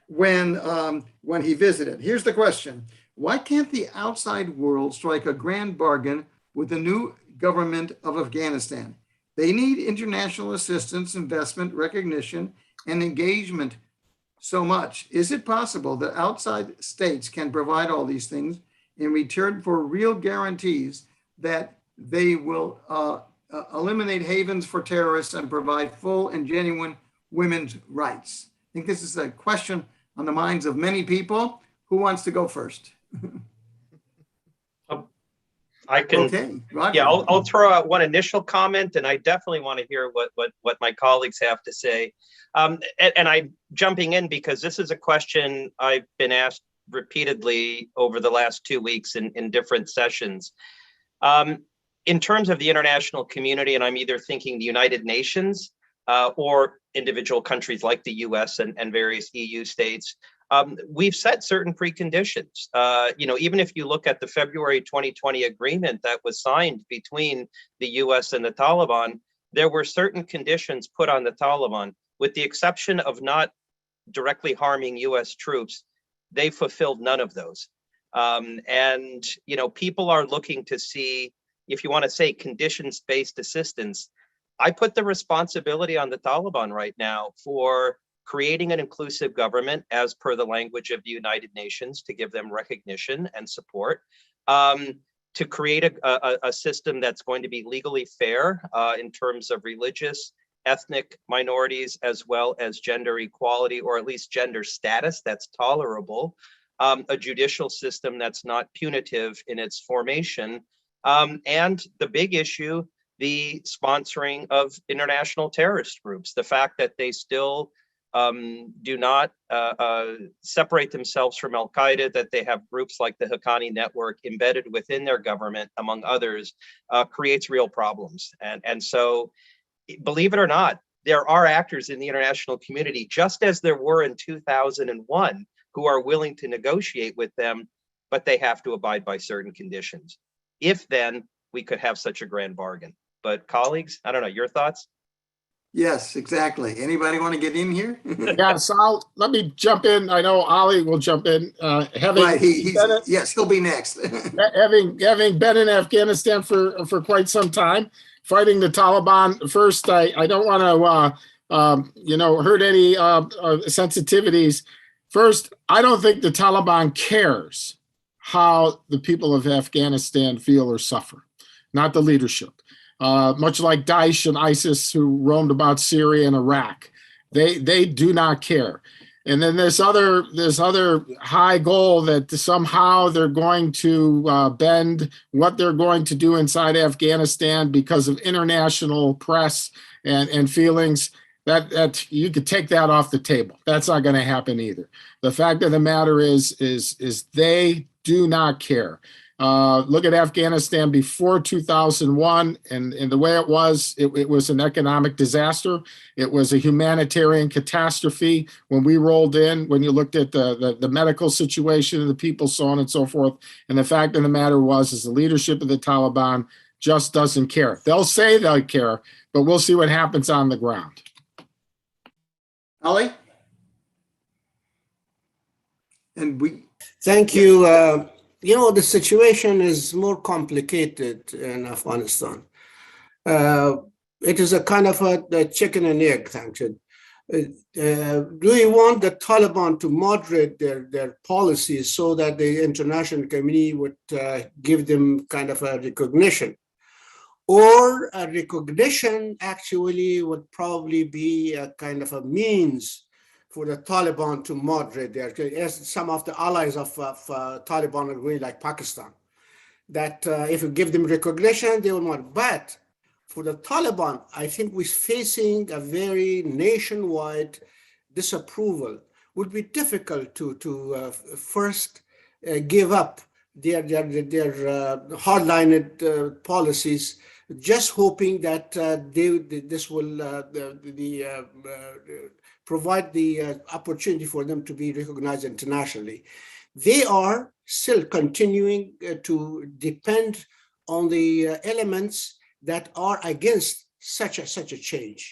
when he visited. Here's the question. Why can't the outside world strike a grand bargain with the new government of Afghanistan? They need international assistance, investment, recognition, and engagement so much. Is it possible that outside states can provide all these things in return for real guarantees that they will eliminate havens for terrorists and provide full and genuine women's rights? I think this is a question on the minds of many people. Who wants to go first? I can. Okay, Roger. Yeah, I'll throw out one initial comment, and I definitely want to hear what my colleagues have to say. And I'm jumping in because this is a question I've been asked repeatedly over the last 2 weeks in different sessions. In terms of the international community, and I'm either thinking the United Nations or individual countries like the US and various EU states, we've set certain preconditions. Even if you look at the February 2020 agreement that was signed between the US and the Taliban, there were certain conditions put on the Taliban, with the exception of not directly harming US troops. They fulfilled none of those. People are looking to see, if you want to say conditions-based assistance, I put the responsibility on the Taliban right now for creating an inclusive government as per the language of the United Nations to give them recognition and support, to create a system that's going to be legally fair in terms of religious, ethnic minorities, as well as gender equality, or at least gender status that's tolerable, a judicial system that's not punitive in its formation, and the big issue, the sponsoring of international terrorist groups, the fact that they still do not separate themselves from Al-Qaeda, that they have groups like the Haqqani Network embedded within their government, among others, creates real problems. And so, believe it or not, there are actors in the international community, just as there were in 2001, who are willing to negotiate with them, but they have to abide by certain conditions. If then, we could have such a grand bargain. But colleagues, I don't know, your thoughts? Yes, exactly. Anybody want to get in here? Yeah, so let me jump in. I know Ali will jump in. Right, yes, he'll be next. having been in Afghanistan for quite some time, fighting the Taliban. First, I don't want to hurt any sensitivities. First, I don't think the Taliban cares how the people of Afghanistan feel or suffer, not the leadership. Much like Daesh and ISIS, who roamed about Syria and Iraq, they do not care. And then this other high goal that somehow they're going to bend what they're going to do inside Afghanistan because of international press and feelings. That you could take that off the table. That's not going to happen either. The fact of the matter is they do not care. Look at Afghanistan before 2001 and the way it was an economic disaster. It was a humanitarian catastrophe when we rolled in, when you looked at the medical situation of the people, so on and so forth. And the fact of the matter is the leadership of the Taliban just doesn't care. They'll say they care, but we'll see what happens on the ground. Ali? And Thank you. The situation is more complicated in Afghanistan. It is a kind of a chicken and egg function. Do you want the Taliban to moderate their policies so that the international community would give them kind of a recognition? Or a recognition actually would probably be a kind of a means for the Taliban to moderate as some of the allies of Taliban are going, like Pakistan, that if you give them recognition, they will not. But for the Taliban, I think we're facing a very nationwide disapproval. Would be difficult to first give up their hardline policies, just hoping that this will provide the opportunity for them to be recognized internationally. They are still continuing to depend on the elements that are against such a change.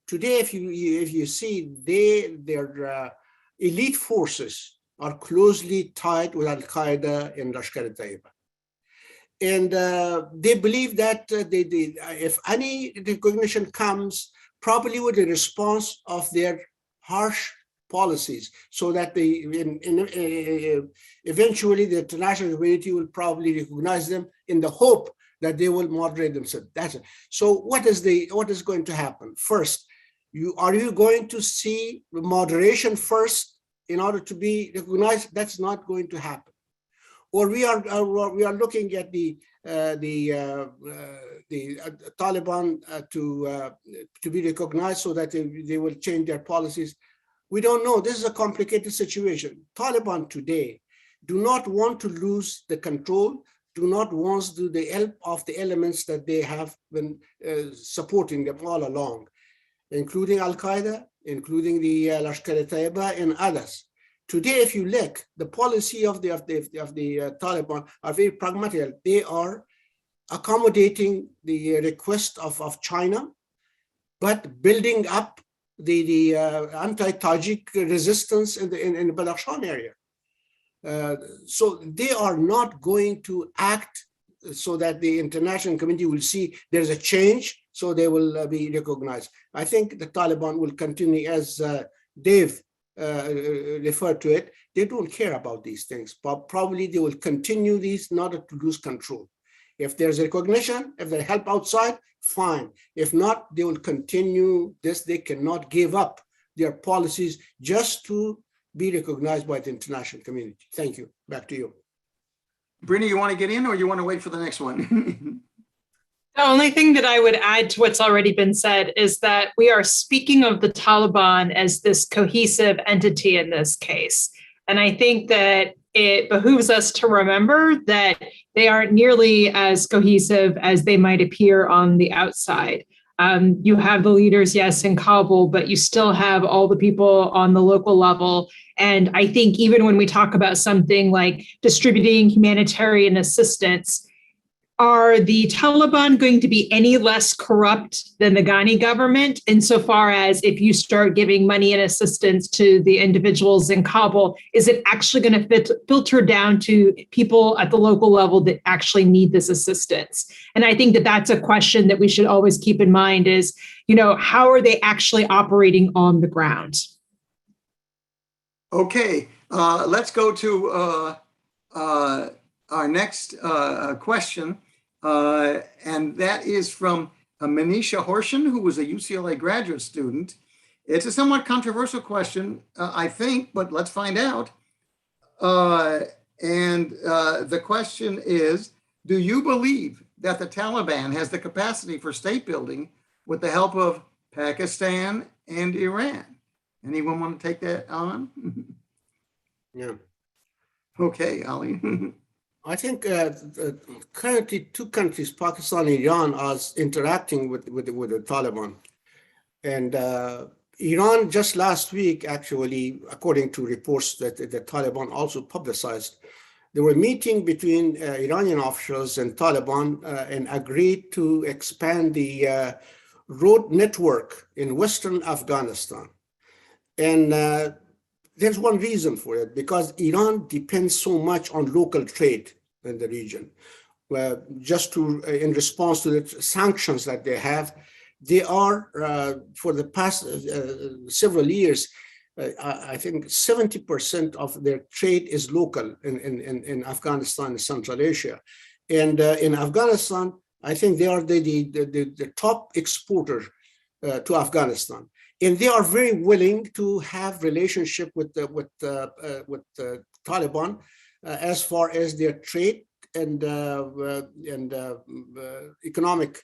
Today, if you see, their elite forces are closely tied with Al-Qaeda and Lashkar-e-Taiba. And they believe that if any recognition comes, probably with the response of their harsh policies, so that eventually the international community will probably recognize them in the hope that they will moderate themselves. That's it. So what is going to happen? First, are you going to see moderation first in order to be recognized? That's not going to happen. Or we are looking at the Taliban to be recognized so that they will change their policies. We don't know. This is a complicated situation. Taliban today do not want to lose the control, do not want the help of the elements that they have been supporting them all along, including Al-Qaeda, including the Lashkar-e-Taiba and others. Today, if you look, the policy of the Taliban are very pragmatic. They are accommodating the request of China, but building up the anti-Tajik resistance in the Badakhshan area. So they are not going to act so that the international community will see there's a change, so they will be recognized. I think the Taliban will continue, as Dave referred to it. They don't care about these things, but probably they will continue these in order to lose control. If there's recognition, if they help outside, fine. If not, they will continue this. They cannot give up their policies just to be recognized by the international community. Thank you. Back to you. Brittany, you want to get in or you want to wait for the next one? The only thing that I would add to what's already been said is that we are speaking of the Taliban as this cohesive entity in this case. And I think that it behooves us to remember that they aren't nearly as cohesive as they might appear on the outside. You have the leaders, yes, in Kabul, but you still have all the people on the local level. And I think even when we talk about something like distributing humanitarian assistance, are the Taliban going to be any less corrupt than the Ghani government insofar as if you start giving money and assistance to the individuals in Kabul, is it actually going to filter down to people at the local level that actually need this assistance? And I think that that's a question that we should always keep in mind is, how are they actually operating on the ground? Okay, let's go to our next question, and that is from Manisha Horshan, who was a UCLA graduate student. It's a somewhat controversial question, I think, but let's find out. The question is, do you believe that the Taliban has the capacity for state building with the help of Pakistan and Iran? Anyone want to take that on? Yeah. Okay, Ali. I think currently two countries, Pakistan and Iran, are interacting with the Taliban. And Iran just last week, actually, according to reports that the Taliban also publicized, There were meeting between Iranian officials and Taliban and agreed to expand the road network in Western Afghanistan. And there's one reason for it, because Iran depends so much on local trade in the region. Just to, in response to the sanctions that they have, they are, for the past several years, I think 70% of their trade is local in Afghanistan and Central Asia. And in Afghanistan, I think they are the top exporter to Afghanistan. And they are very willing to have relationship with the Taliban as far as their trade and economic,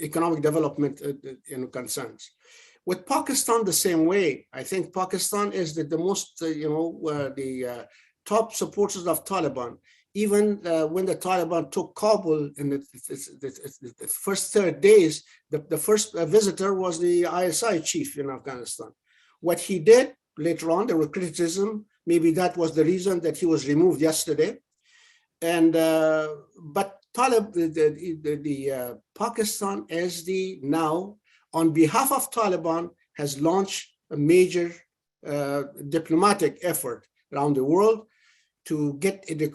economic development concerns. With Pakistan, the same way. I think Pakistan is the most, the top supporters of Taliban. Even when the Taliban took Kabul in the first 30 days, the first visitor was the ISI chief in Afghanistan. What he did later on, there were criticism. Maybe that was the reason that he was removed yesterday. And but Pakistan as the now, on behalf of Taliban, has launched a major diplomatic effort around the world to get the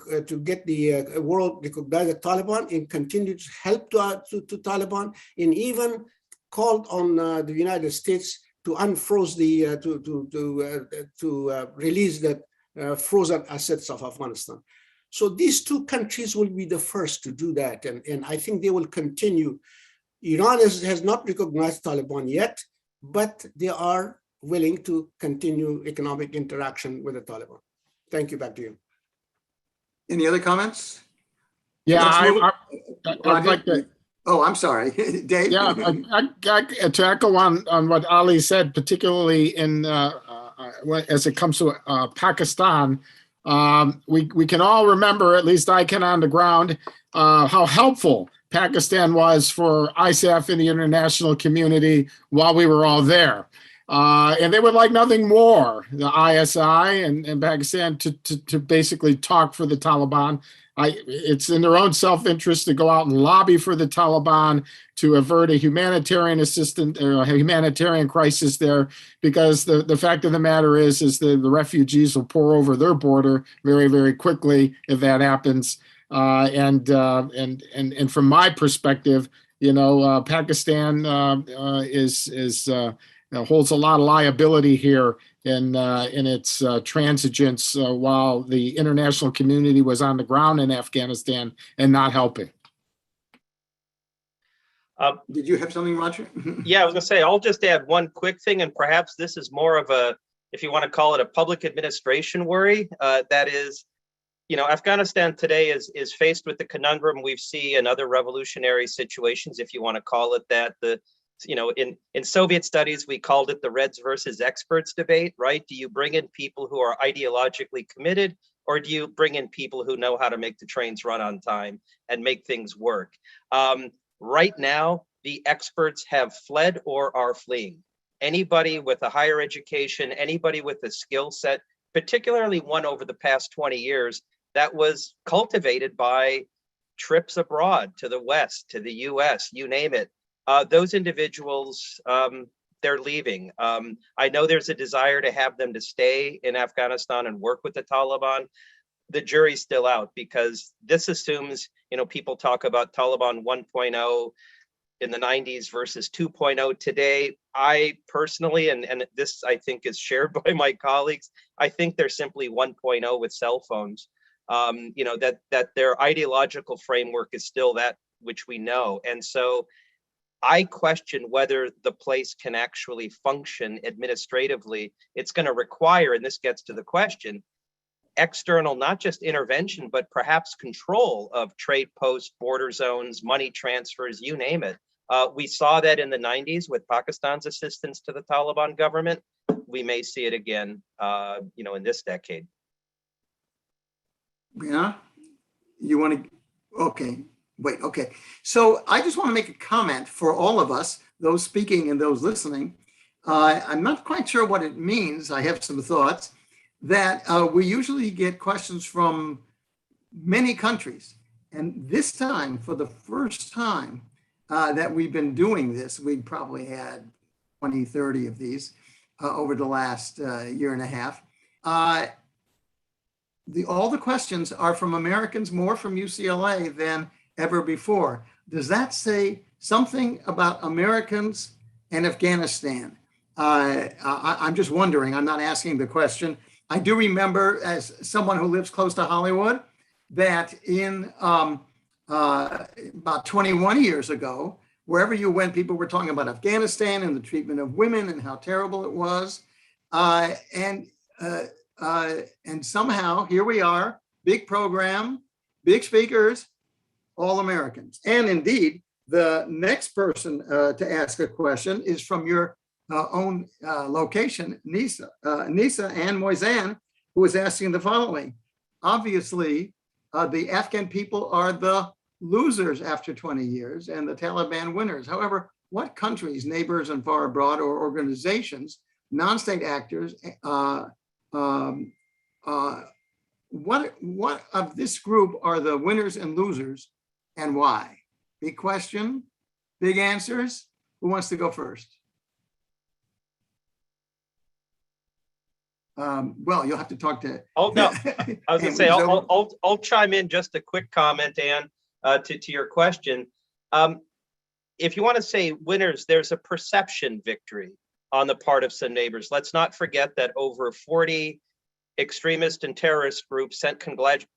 world recognize the Taliban and continue to help to Taliban, and even called on the United States to unfroze the to release the frozen assets of Afghanistan. So these two countries will be the first to do that, and I think they will continue. Iran has not recognized Taliban yet, but they are willing to continue economic interaction with the Taliban. Thank you. Back to you. Any other comments? Yeah, I'd like to. Oh, I'm sorry, Dave. Yeah, to echo on what Ali said, particularly in as it comes to Pakistan, we can all remember, at least I can on the ground, how helpful Pakistan was for ISAF and the international community while we were all there. And they would like nothing more, the ISI and Pakistan, to basically talk for the Taliban. It's in their own self-interest to go out and lobby for the Taliban to avert a humanitarian humanitarian crisis there, because the fact of the matter is the refugees will pour over their border very, very quickly if that happens. And from my perspective, Pakistan holds a lot of liability here in its transigence while the international community was on the ground in Afghanistan and not helping. Did you have something, Roger? Yeah, I was going to say, I'll just add one quick thing, and perhaps this is more of a, if you want to call it a public administration worry, that is, Afghanistan today is faced with the conundrum we see in other revolutionary situations, if you want to call it that. In Soviet studies, we called it the Reds versus experts debate, right? Do you bring in people who are ideologically committed, or do you bring in people who know how to make the trains run on time and make things work? Right now, the experts have fled or are fleeing. Anybody with a higher education, anybody with a skill set, particularly one over the past 20 years, that was cultivated by trips abroad to the West, to the US, you name it. Those individuals, they're leaving. I know there's a desire to have them to stay in Afghanistan and work with the Taliban. The jury's still out, because this assumes, people talk about Taliban 1.0 in the 90s versus 2.0 today. I personally, and this I think is shared by my colleagues, I think they're simply 1.0 with cell phones. That their ideological framework is still that which we know. And so I question whether the place can actually function administratively. It's going to require, and this gets to the question, external, not just intervention, but perhaps control of trade posts, border zones, money transfers, you name it. We saw that in the 90s with Pakistan's assistance to the Taliban government. We may see it again, in this decade. Yeah, you want to, okay. Wait, okay. So I just want to make a comment for all of us, those speaking and those listening. I'm not quite sure what it means. I have some thoughts that we usually get questions from many countries. And this time, for the first time that we've been doing this, we probably had 20, 30 of these over the last year and a half. All the questions are from Americans, more from UCLA than ever before. Does that say something about Americans and Afghanistan? I'm just wondering, I'm not asking the question. I do remember, as someone who lives close to Hollywood, that in about 21 years ago, wherever you went, people were talking about Afghanistan and the treatment of women and how terrible it was. And somehow here we are, big program, big speakers, all Americans. And indeed, the next person to ask a question is from your own location, NESA. NESA Ann Moisan, who is asking the following. Obviously, the Afghan people are the losers after 20 years and the Taliban winners. However, what countries, neighbors and far abroad, or organizations, non-state actors, what of this group are the winners and losers and why? Big question, big answers. Who wants to go first? Well, you'll have to talk to. Oh no, I was going to say I'll chime in just a quick comment, Ann, to your question. If you want to say winners, there's a perception victory on the part of some neighbors. Let's not forget that over 40 extremist and terrorist groups sent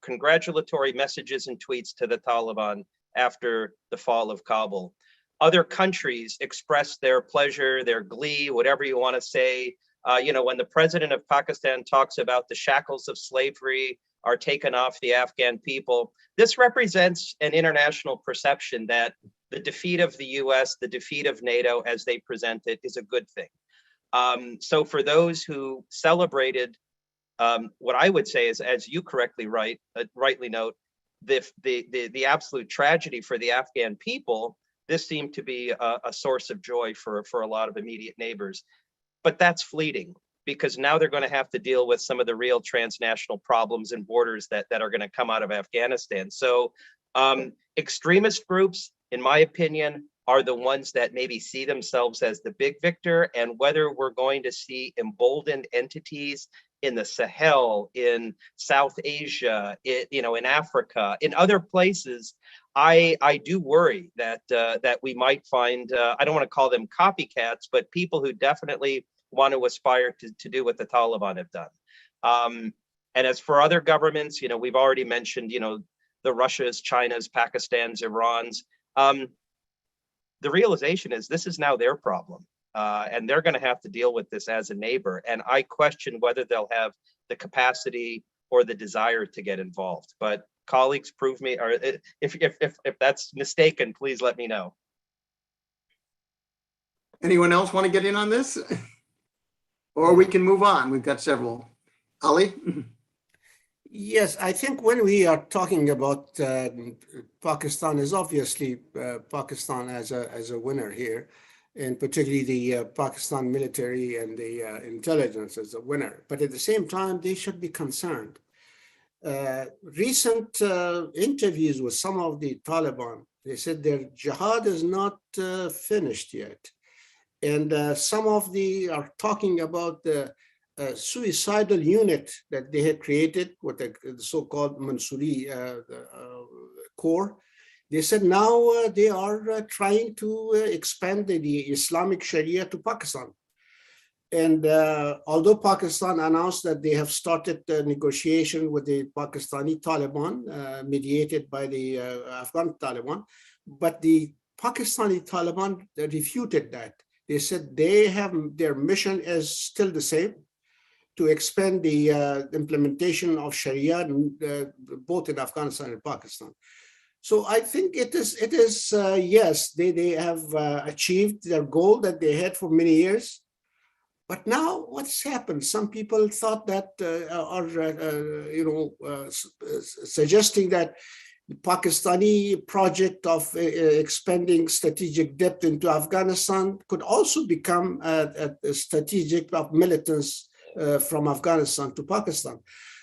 congratulatory messages and tweets to the Taliban after the fall of Kabul. Other countries expressed their pleasure, their glee, whatever you want to say. When the president of Pakistan talks about the shackles of slavery are taken off the Afghan people, this represents an international perception that the defeat of the US, the defeat of NATO as they present it, is a good thing. So for those who celebrated, what I would say is, as you correctly rightly note, the absolute tragedy for the Afghan people, this seemed to be a source of joy for a lot of immediate neighbors. But that's fleeting, because now they're going to have to deal with some of the real transnational problems and borders that are going to come out of Afghanistan. So extremist groups, in my opinion, are the ones that maybe see themselves as the big victor. And whether we're going to see emboldened entities in the Sahel, in South Asia, in Africa, in other places, I do worry that we might find, I don't want to call them copycats, but people who definitely want to aspire to do what the Taliban have done. And as for other governments, we've already mentioned, the Russias, China's, Pakistan's, Iran's. The realization is this is now their problem. And they're going to have to deal with this as a neighbor. And I question whether they'll have the capacity or the desire to get involved. But colleagues, prove me, or if that's mistaken, please let me know. Anyone else want to get in on this? Or we can move on. We've got several. Ali? Yes, I think when we are talking about Pakistan, is obviously Pakistan as a winner here, and particularly the Pakistan military and the intelligence as a winner. But at the same time, they should be concerned. Recent interviews with some of the Taliban, they said their jihad is not finished yet. And some of the are talking about the suicidal unit that they had created with the so-called Mansouri Corps. They said now they are trying to expand the Islamic Sharia to Pakistan. And although Pakistan announced that they have started the negotiation with the Pakistani Taliban, mediated by the Afghan Taliban, but the Pakistani Taliban refuted that. They said they have, their mission is still the same, to expand the implementation of Sharia both in Afghanistan and Pakistan. So I think it is yes, they have achieved their goal that they had for many years. But now what's happened? Some people thought that, suggesting that The Pakistani project of expanding strategic depth into Afghanistan could also become a strategic of militants from Afghanistan to Pakistan.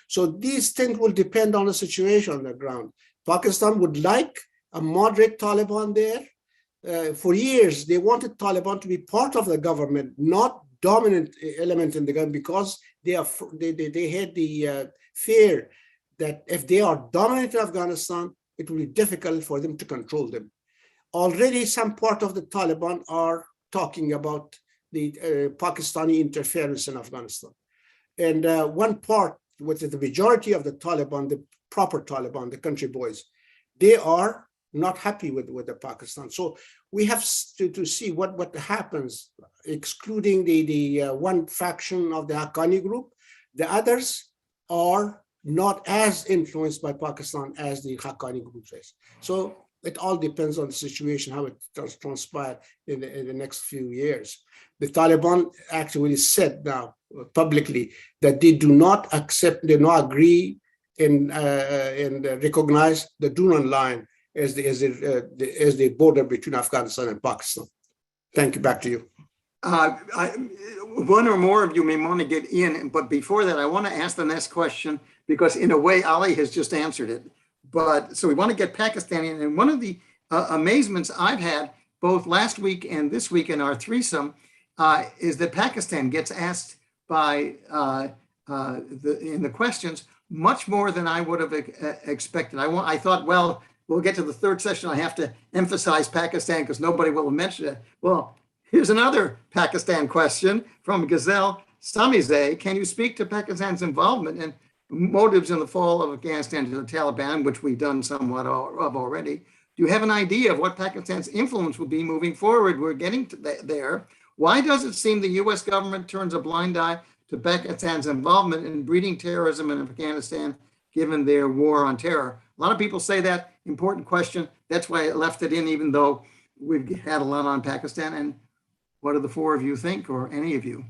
So these things will depend on the situation on the ground. Pakistan would like a moderate Taliban there. For years, they wanted Taliban to be part of the government, not dominant element in the government, because they had the fear that if they are dominant in Afghanistan, it will be difficult for them to control them. Already, some part of the Taliban are talking about the Pakistani interference in Afghanistan. And one part, which is the majority of the Taliban, the proper Taliban, the country boys, they are not happy with the Pakistan. So we have to see what happens, excluding the one faction of the Haqqani group. The others are not as influenced by Pakistan as the Haqqani group is. So it all depends on the situation, how it transpires in the next few years. The Taliban actually said now publicly that they do not accept, they do not agree and recognize the Duran line as the border between Afghanistan and Pakistan. Thank you. Back to you. One or more of you may want to get in, but before that, I want to ask the next question, because in a way, Ali has just answered it. But so we want to get Pakistan in. And one of the amazements I've had both last week and this week in our threesome is that Pakistan gets asked by in the questions much more than I would have expected. I thought, well, we'll get to the third session. I have to emphasize Pakistan because nobody will mention it. Well, here's another Pakistan question from Gazelle Samizeh. Can you speak to Pakistan's involvement and motives in the fall of Afghanistan to the Taliban, which we've done somewhat of already? Do you have an idea of what Pakistan's influence will be moving forward? We're getting to there. Why does it seem the US government turns a blind eye to Pakistan's involvement in breeding terrorism in Afghanistan, given their war on terror? A lot of people say that important question. That's why I left it in, even though we've had a lot on Pakistan. And what do the four of you think, or any of you?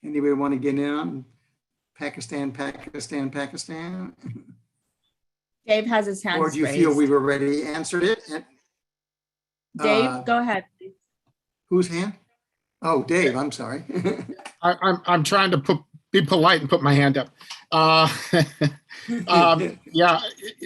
Anybody want to get in on Pakistan? Dave has his hand Or do you raised. feel we've already answered it? Dave, go ahead, please. Whose hand? Oh, Dave, I'm sorry. I'm trying to be polite and put my hand up. Yeah,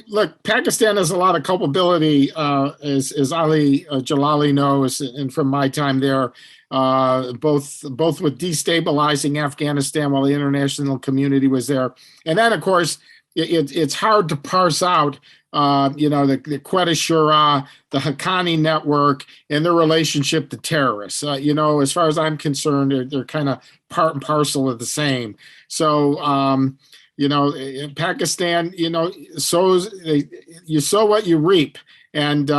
look, Pakistan has a lot of culpability, as Ali Jalali knows, and from my time there, both with destabilizing Afghanistan while the international community was there, and then of course it's hard to parse out, the Quetta Shura, the Haqqani network, and their relationship to terrorists. As far as I'm concerned, they're kind of part and parcel of the same. So, in Pakistan, you sow what you reap. And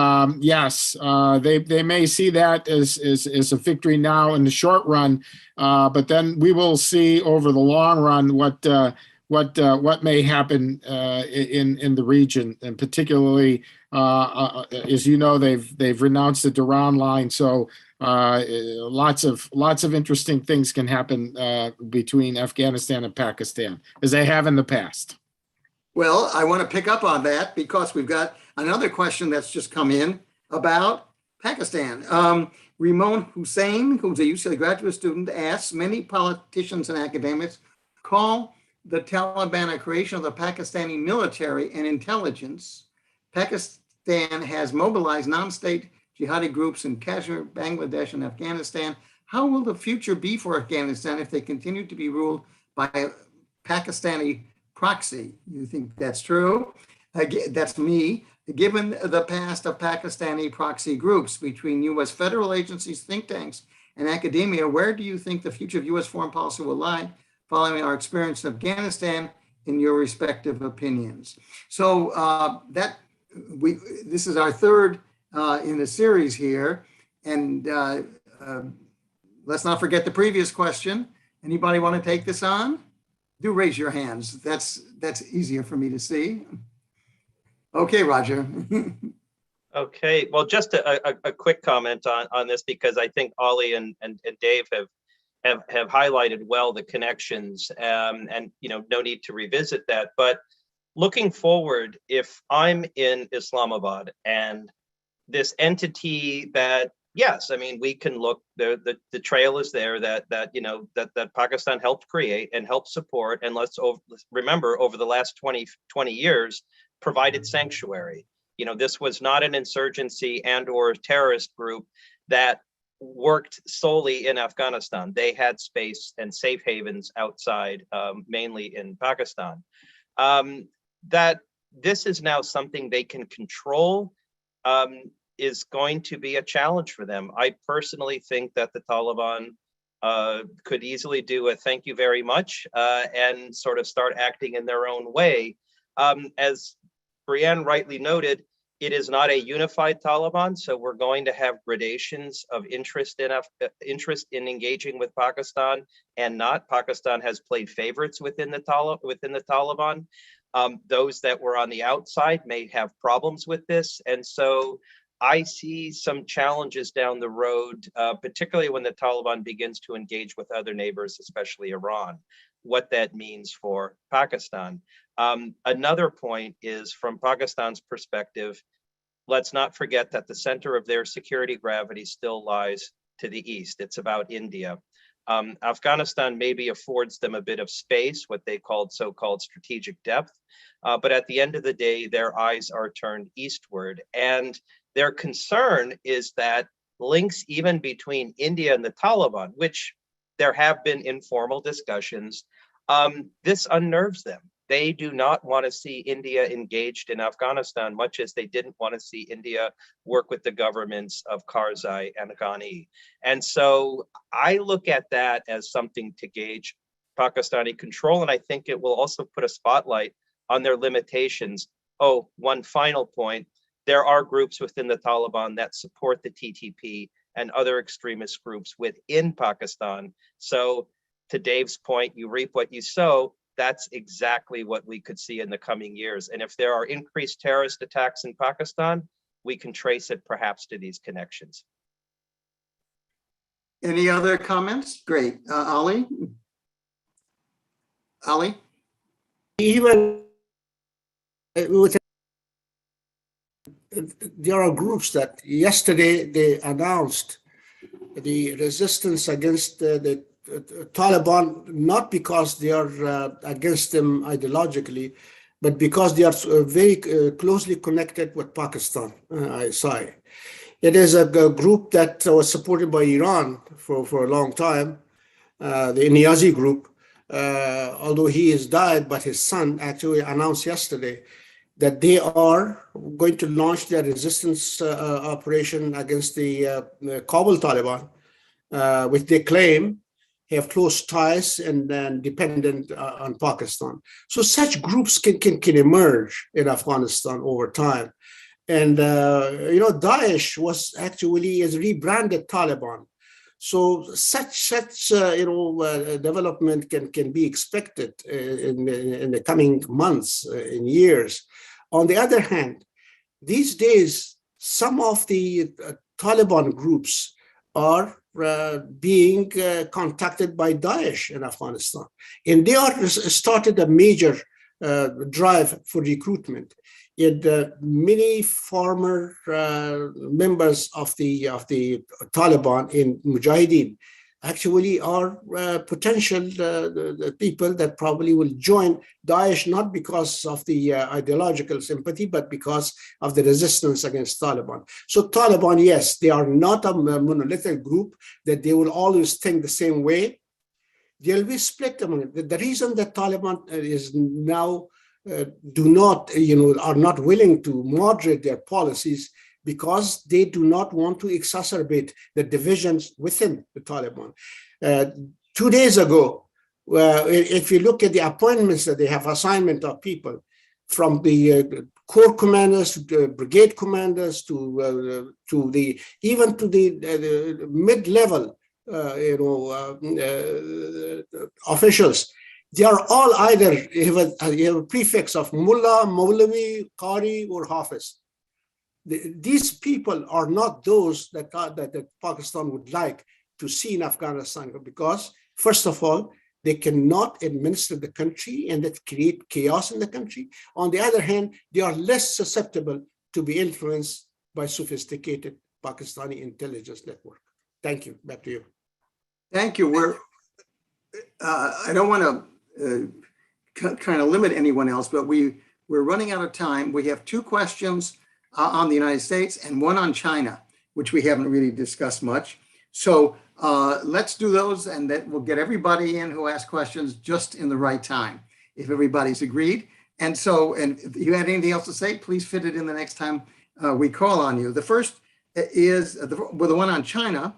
yes, they may see that as a victory now in the short run, but then we will see over the long run what may happen in the region, and particularly as you know, they've renounced the Duran line, so lots of interesting things can happen between Afghanistan and Pakistan, as they have in the past. Well, I want to pick up on that because we've got another question that's just come in about Pakistan. Ramon Hussein, who's a UCLA graduate student, asks, many politicians and academics call the Taliban a creation of the Pakistani military and intelligence. Pakistan has mobilized non-state jihadi groups in Kashmir, Bangladesh, and Afghanistan. How will the future be for Afghanistan if they continue to be ruled by a Pakistani proxy? You think that's true? That's me. Given the past of Pakistani proxy groups between US federal agencies, think tanks, and academia, where do you think the future of US foreign policy will lie following our experience in Afghanistan, in your respective opinions? So this is our third in the series here. And let's not forget the previous question. Anybody want to take this on? Do raise your hands. That's easier for me to see. Okay, Roger. Okay, well, just a quick comment on this, because I think Ollie and Dave have highlighted well the connections, and no need to revisit that. But looking forward, if I'm in Islamabad and this entity that, yes, I mean, we can look, the trail is there that Pakistan helped create and helped support, and let's remember, over the last 20 years, provided sanctuary. This was not an insurgency and or terrorist group that worked solely in Afghanistan. They had space and safe havens outside, mainly in Pakistan. That this is now something they can control is going to be a challenge for them. I personally think that the Taliban could easily do a thank you very much and sort of start acting in their own way. As Brianne rightly noted, it is not a unified Taliban, so we're going to have gradations of interest in engaging with Pakistan and not. Pakistan has played favorites within the Taliban. Those that were on the outside may have problems with this, and so I see some challenges down the road, particularly when the Taliban begins to engage with other neighbors, especially Iran, what that means for Pakistan. Another point is, from Pakistan's perspective, let's not forget that the center of their security gravity still lies to the east. It's about India. Afghanistan maybe affords them a bit of space, what they called so-called strategic depth, but at the end of the day, their eyes are turned eastward. And their concern is that links even between India and the Taliban, which there have been informal discussions, this unnerves them. They do not want to see India engaged in Afghanistan, much as they didn't want to see India work with the governments of Karzai and Ghani. And so I look at that as something to gauge Pakistani control, and I think it will also put a spotlight on their limitations. Oh, one final point. There are groups within the Taliban that support the TTP and other extremist groups within Pakistan. So to Dave's point, you reap what you sow. That's exactly what we could see in the coming years. And if there are increased terrorist attacks in Pakistan, we can trace it perhaps to these connections. Any other comments? Great. Ali? Ali? Even with there are groups that yesterday they announced the resistance against the Taliban, not because they are against them ideologically, but because they are very closely connected with Pakistan, ISI. It is a group that was supported by Iran for a long time, the Niazi group, although he has died, but his son actually announced yesterday that they are going to launch their resistance operation against the Kabul Taliban, which they claim have close ties and dependent on Pakistan. So such groups can emerge in Afghanistan over time. And, Daesh was actually is rebranded Taliban. So such development can be expected in the coming months, in years. On the other hand, these days, some of the Taliban groups are being contacted by Daesh in Afghanistan, and they are started a major drive for recruitment. Many former members of the Taliban in Mujahideen actually are potential people that probably will join Daesh, not because of the ideological sympathy, but because of the resistance against Taliban. So Taliban, yes, they are not a monolithic group that they will always think the same way. They'll be split among it. The reason that Taliban is now are not willing to moderate their policies because they do not want to exacerbate the divisions within the Taliban. 2 days ago, if you look at the appointments that they have, assignment of people from the corps commanders to brigade commanders to the mid-level officials, they are all either have a prefix of Mullah, Maulavi, Qari, or Hafiz. These people are not those that Pakistan would like to see in Afghanistan because, first of all, They cannot administer the country and that create chaos in the country. On the other hand, they are less susceptible to be influenced by sophisticated Pakistani intelligence network. Thank you. Back to you. Thank you. I don't want to kind of limit anyone else, but we're running out of time. We have two questions on the United States and one on China, which we haven't really discussed much. So let's do those, and that will get everybody in who asked questions just in the right time, if everybody's agreed. And so, and if you had anything else to say, please fit it in the next time we call on you. The first is, the one on China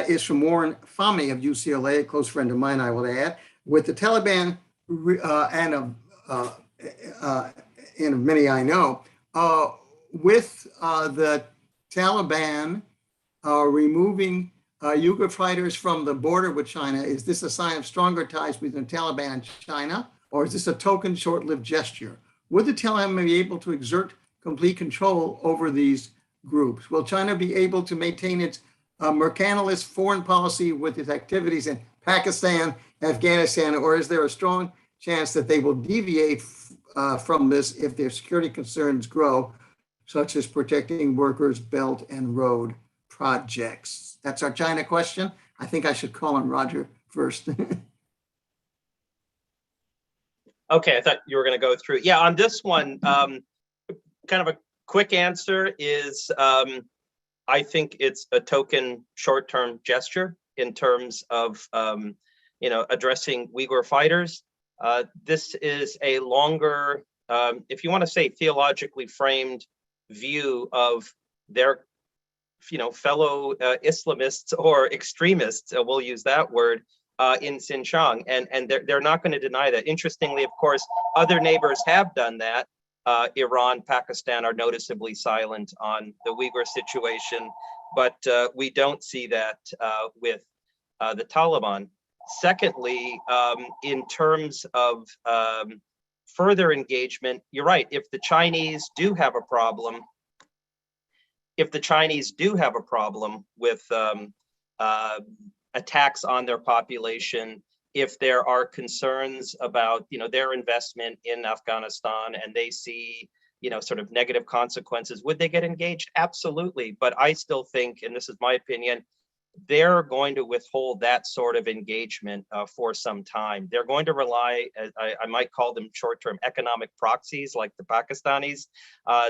is from Warren Fahmy of UCLA, a close friend of mine, I will add. With the Taliban and many I know, with the Taliban removing Uyghur fighters from the border with China, is this a sign of stronger ties between the Taliban and China, or is this a token short-lived gesture? Would the Taliban be able to exert complete control over these groups? Will China be able to maintain its mercantilist foreign policy with its activities in Pakistan, Afghanistan, or is there a strong chance that they will deviate from this if their security concerns grow, such as protecting workers, Belt and Road projects? That's our China question. I think I should call on Roger first. Okay, I thought you were going to go through. Yeah, on this one, kind of a quick answer is I think it's a token short-term gesture in terms of addressing Uyghur fighters. This is a longer, if you want to say theologically framed view of their fellow Islamists or extremists, we'll use that word, in Xinjiang, and they're not going to deny that. Interestingly, of course, other neighbors have done that. Iran, Pakistan are noticeably silent on the Uyghur situation, but we don't see that with the Taliban. Secondly, in terms of further engagement, you're right. If the Chinese do have a problem, with attacks on their population, if there are concerns about their investment in Afghanistan and they see sort of negative consequences, would they get engaged? Absolutely. But I still think, and this is my opinion, they're going to withhold that sort of engagement for some time. They're going to rely, I might call them short-term economic proxies like the Pakistanis,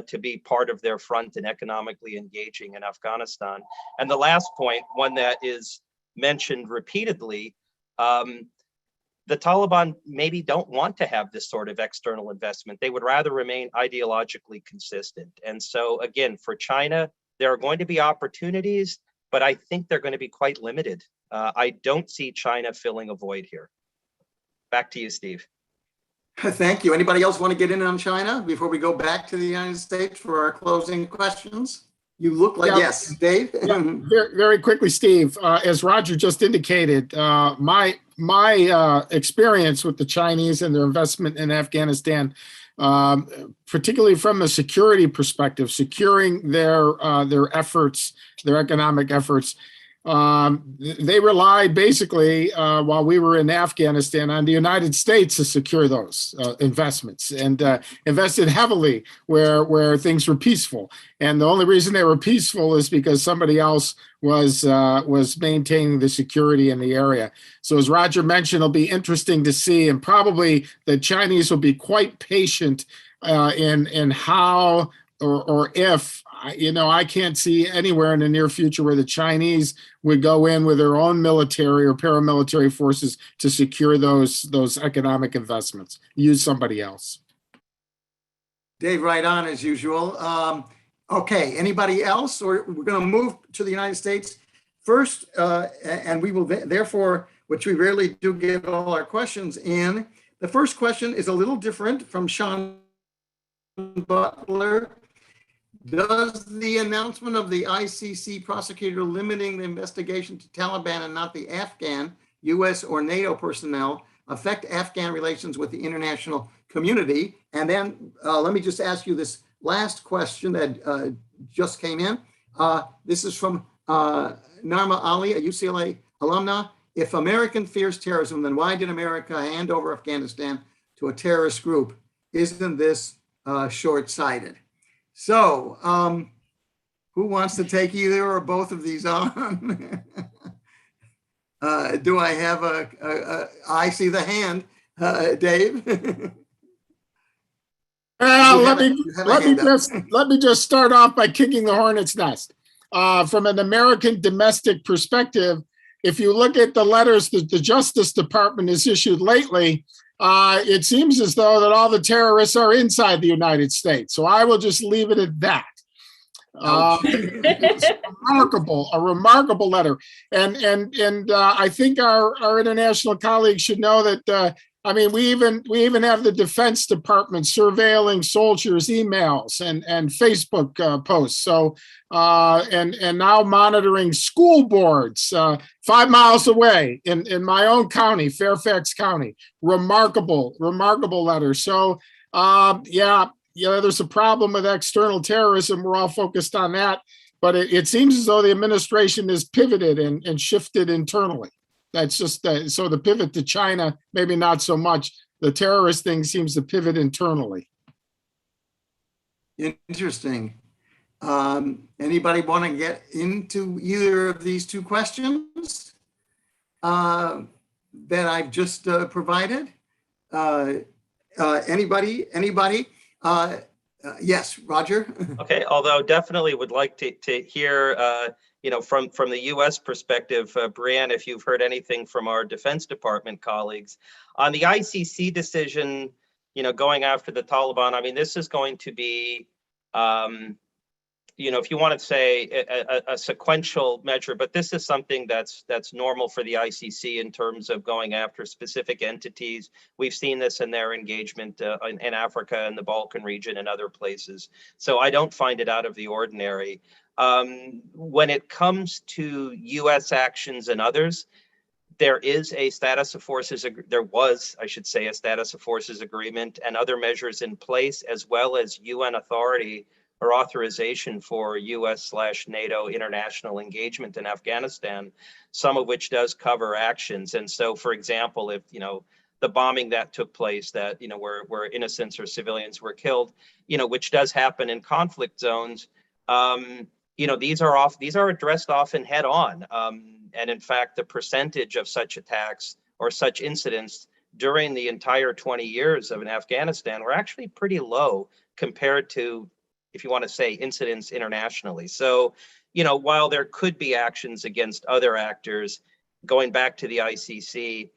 to be part of their front and economically engaging in Afghanistan. And the last point, one that is mentioned repeatedly, the Taliban maybe don't want to have this sort of external investment. They would rather remain ideologically consistent. And so again, for China, there are going to be opportunities, but I think they're going to be quite limited. I don't see China filling a void here. Back to you, Steve. Thank you. Anybody else want to get in on China before we go back to the United States for our closing questions? You look like, yes, Dave? Yeah, very quickly, Steve, as Roger just indicated, my experience with the Chinese and their investment in Afghanistan, particularly from a security perspective, securing their efforts, their economic efforts, they relied basically, while we were in Afghanistan, on the United States to secure those investments, and invested heavily where things were peaceful. And the only reason they were peaceful is because somebody else was maintaining the security in the area. So as Roger mentioned, it'll be interesting to see, and probably the Chinese will be quite patient in how or if, I can't see anywhere in the near future where the Chinese would go in with their own military or paramilitary forces to secure those economic investments. Use somebody else. Dave, right on as usual. Okay, anybody else? Or we're going to move to the United States first, and we will therefore, which we rarely do, get all our questions in. The first question is a little different from Sean Butler. Does the announcement of the ICC prosecutor limiting the investigation to Taliban and not the Afghan, US, or NATO personnel affect Afghan relations with the international community? And then let me just ask you this last question that just came in. This is from Narma Ali, a UCLA alumna. if American fears terrorism, then why did America hand over Afghanistan to a terrorist group? Isn't this short-sighted? So, who wants to take either or both of these on? Do I have I see the hand, Dave? Let me just start off by kicking the hornet's nest. From an American domestic perspective, if you look at the letters that the Justice Department has issued lately, it seems as though that all the terrorists are inside the United States. So I will just leave it at that. It's a remarkable letter, and I think our international colleagues should know that. I mean, we even have the Defense Department surveilling soldiers' emails and Facebook posts. So and now monitoring school boards 5 miles away in my own county, Fairfax County. Remarkable letter. So yeah, there's a problem with external terrorism. We're all focused on that, but it seems as though the administration has pivoted and shifted internally. That's just so the pivot to China, maybe not so much. The terrorist thing seems to pivot internally. Interesting. Anybody want to get into either of these two questions that I've just provided? Anybody? Yes, Roger. Okay, although definitely would like to hear from the U.S. perspective, Brianne, if you've heard anything from our Defense Department colleagues on the ICC decision, going after the Taliban. I mean, this is going to be, if you want to say a sequential measure, but this is something that's normal for the ICC in terms of going after specific entities. We've seen this in their engagement in Africa and the Balkan region and other places. So I don't find it out of the ordinary. When it comes to U.S. actions and others, there is a status of forces. There was, I should say, a status of forces agreement and other measures in place, as well as UN authority or authorization for U.S./NATO international engagement in Afghanistan, some of which does cover actions. And so, for example, if the bombing that took place, that where innocents or civilians were killed, which does happen in conflict zones. These are addressed often head on. And in fact, the percentage of such attacks or such incidents during the entire 20 years of Afghanistan were actually pretty low compared to, if you want to say, incidents internationally. So, while there could be actions against other actors, going back to the ICC,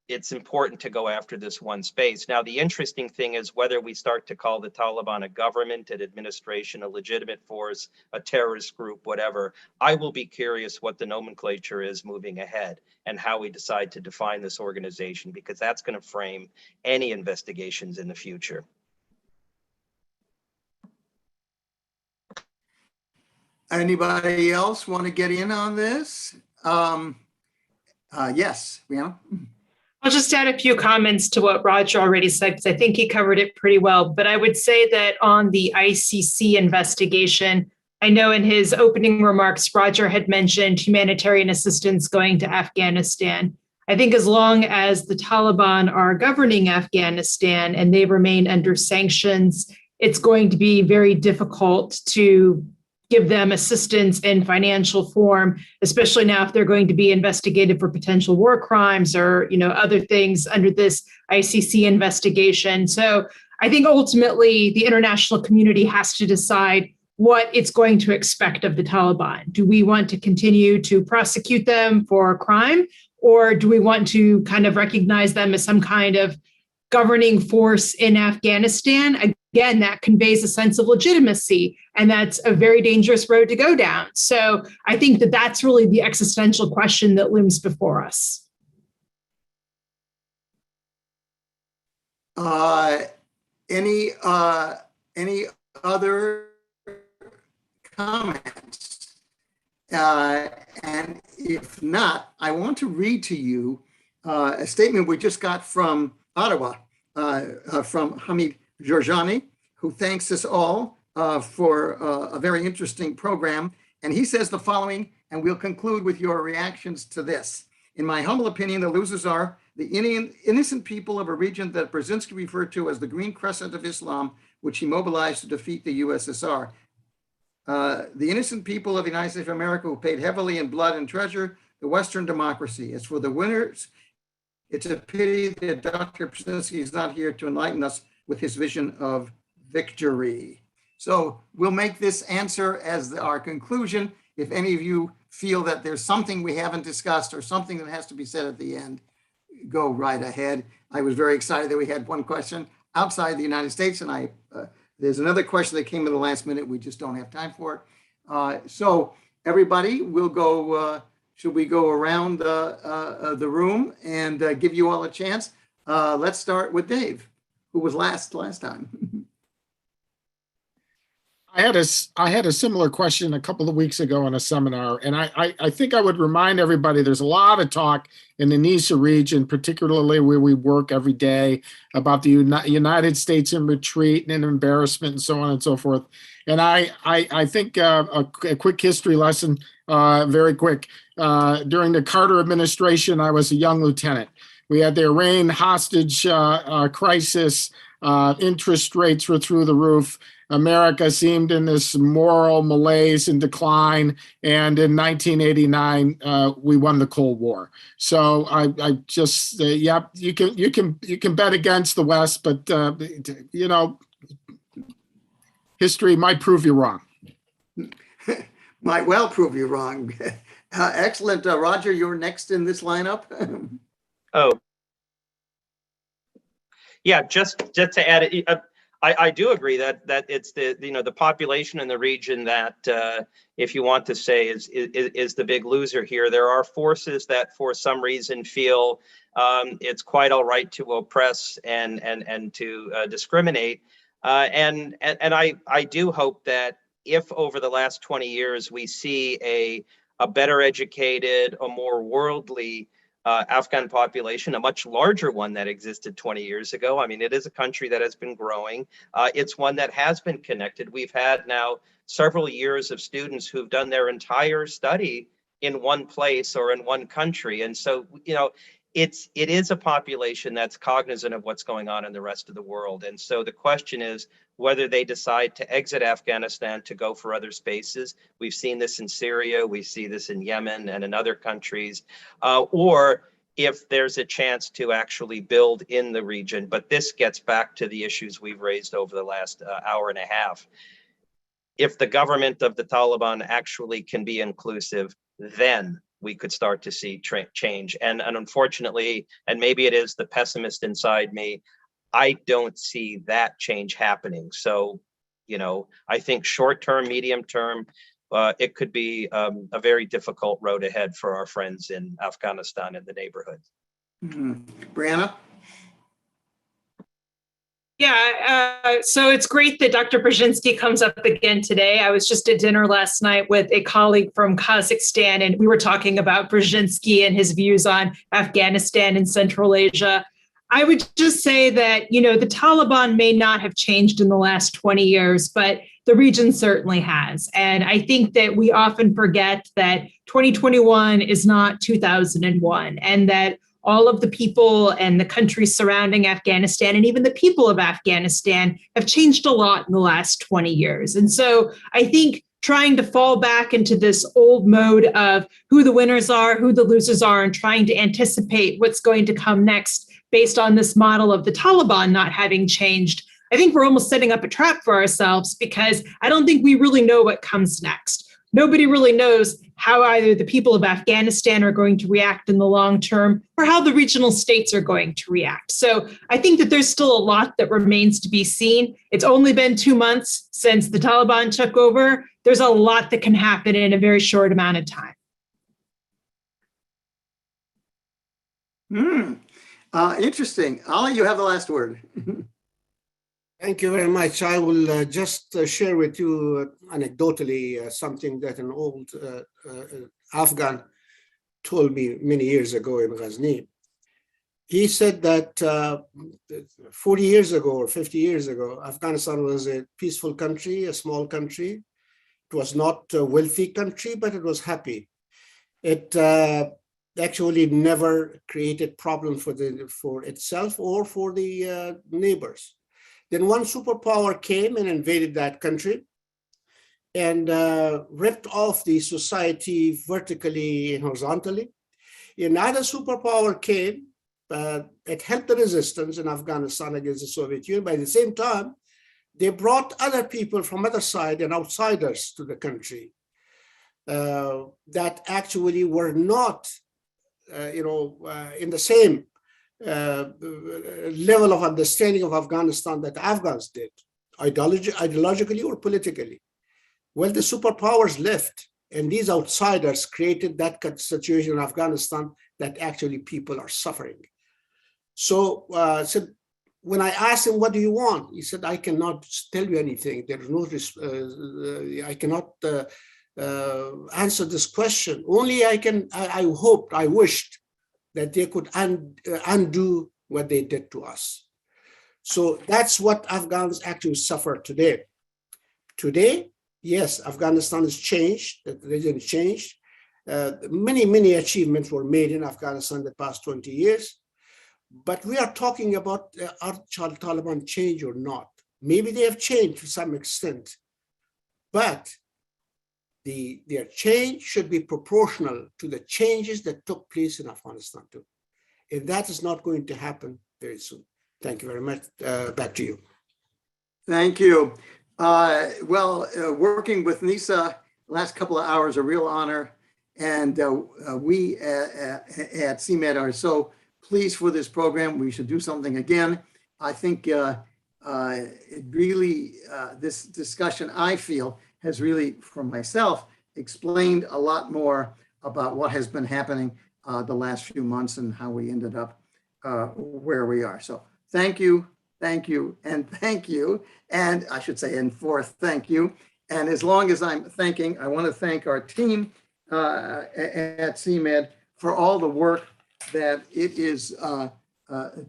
it's important to go after this one space. Now, the interesting thing is whether we start to call the Taliban a government, an administration, a legitimate force, a terrorist group, whatever. I will be curious what the nomenclature is moving ahead and how we decide to define this organization, because that's going to frame any investigations in the future. Anybody else want to get in on this? Yes, Brianna. I'll just add a few comments to what Roger already said, because I think he covered it pretty well. But I would say that on the ICC investigation, I know in his opening remarks, Roger had mentioned humanitarian assistance going to Afghanistan. I think as long as the Taliban are governing Afghanistan and they remain under sanctions, it's going to be very difficult to give them assistance in financial form, especially now if they're going to be investigated for potential war crimes or, other things under this ICC investigation. So I think ultimately the international community has to decide what it's going to expect of the Taliban. Do we want to continue to prosecute them for a crime, or do we want to kind of recognize them as some kind of governing force in Afghanistan? Again, that conveys a sense of legitimacy, and that's a very dangerous road to go down. So I think that that's really the existential question that looms before us. Any other comments? And if not, I want to read to you a statement we just got from Ottawa, from Hamid Georgiani, who thanks us all for a very interesting program. And he says the following, and we'll conclude with your reactions to this. In my humble opinion, the losers are the innocent people of a region that Brzezinski referred to as the Green Crescent of Islam, which he mobilized to defeat the USSR. The innocent people of the United States of America who paid heavily in blood and treasure the Western democracy. As for the winners, it's a pity that Dr. Brzezinski is not here to enlighten us with his vision of victory. So we'll make this answer as our conclusion. If any of you feel that there's something we haven't discussed or something that has to be said at the end, go right ahead. I was very excited that we had one question outside the United States, and there's another question that came in the last minute. We just don't have time for it. So everybody, we'll go, should we go around the room and give you all a chance? Let's start with Dave, who was last time. I had a similar question a couple of weeks ago in a seminar, and I think I would remind everybody there's a lot of talk in the NESA region, particularly where we work every day, about the United States in retreat and in embarrassment and so on and so forth. And I think a quick history lesson, very quick. During the Carter administration, I was a young lieutenant. We had the Iran hostage crisis. Interest rates were through the roof. America seemed in this moral malaise and decline. And in 1989, we won the Cold War. So I just, yeah, you can bet against the West, but you know, history might prove you wrong. Might well prove you wrong. Excellent. Roger, you're next in this lineup. Oh, yeah, just to add it, I do agree that it's the population in the region that, if you want to say, is the big loser here. There are forces that for some reason feel it's quite all right to oppress and to discriminate. And I do hope that if over the last 20 years we see a better educated, a more worldly Afghan population, a much larger one that existed 20 years ago. I mean, it is a country that has been growing. It's one that has been connected. We've had now several years of students who've done their entire study in one place or in one country. And so, you know, it is a population that's cognizant of what's going on in the rest of the world. And so the question is whether they decide to exit Afghanistan to go for other spaces. We've seen this in Syria, we see this in Yemen and in other countries, or if there's a chance to actually build in the region. But this gets back to the issues we've raised over the last hour and a half. If the government of the Taliban actually can be inclusive, then we could start to see change. And unfortunately, and maybe it is the pessimist inside me, I don't see that change happening. So, you know, I think short term, medium term, it could be a very difficult road ahead for our friends in Afghanistan and the neighborhood. Brianna? Yeah, so it's great that Dr. Brzezinski comes up again today. I was just at dinner last night with a colleague from Kazakhstan, and we were talking about Brzezinski and his views on Afghanistan and Central Asia. I would just say that, you know, the Taliban may not have changed in the last 20 years, but the region certainly has. And I think that we often forget that 2021 is not 2001, and that all of the people and the countries surrounding Afghanistan and even the people of Afghanistan have changed a lot in the last 20 years. And so I think trying to fall back into this old mode of who the winners are, who the losers are, and trying to anticipate what's going to come next based on this model of the Taliban not having changed, I think we're almost setting up a trap for ourselves, because I don't think we really know what comes next. Nobody really knows how either the people of Afghanistan are going to react in the long term or how the regional states are going to react. So I think that there's still a lot that remains to be seen. It's only been 2 months since the Taliban took over. There's a lot that can happen in a very short amount of time. Interesting. Ali, you have the last word. Thank you very much. I will just share with you anecdotally something that an old Afghan told me many years ago in Ghazni. He said that 40 years ago or 50 years ago, Afghanistan was a peaceful country, a small country. It was not a wealthy country, but it was happy. It actually never created problems for itself or for the neighbors. Then one superpower came and invaded that country and ripped off the society vertically and horizontally. Another superpower came. It helped the resistance in Afghanistan against the Soviet Union. But at the same time, they brought other people from other side and outsiders to the country that actually were not, in the same level of understanding of Afghanistan that the Afghans did, ideologically or politically. Well, the superpowers left, and these outsiders created that situation in Afghanistan that actually people are suffering. So said, when I asked him, what do you want? He said, I cannot tell you anything. There is no, I cannot answer this question. Only I hoped, I wished that they could undo what they did to us. So that's what Afghans actually suffer today. Today, yes, Afghanistan has changed, the region changed. Many achievements were made in Afghanistan in the past 20 years. But we are talking about are Taliban change or not? Maybe they have changed to some extent, but their change should be proportional to the changes that took place in Afghanistan too. And that is not going to happen very soon. Thank you very much. Back to you. Thank you. Working with NESA last couple of hours, a real honor. And we at CMED are so pleased for this program. We should do something again. I think it really, this discussion, I feel, has really, for myself, explained a lot more about what has been happening the last few months and how we ended up where we are. So thank you, and thank you. And I should say, and fourth, thank you. And as long as I'm thanking, I want to thank our team at CMED for all the work that it is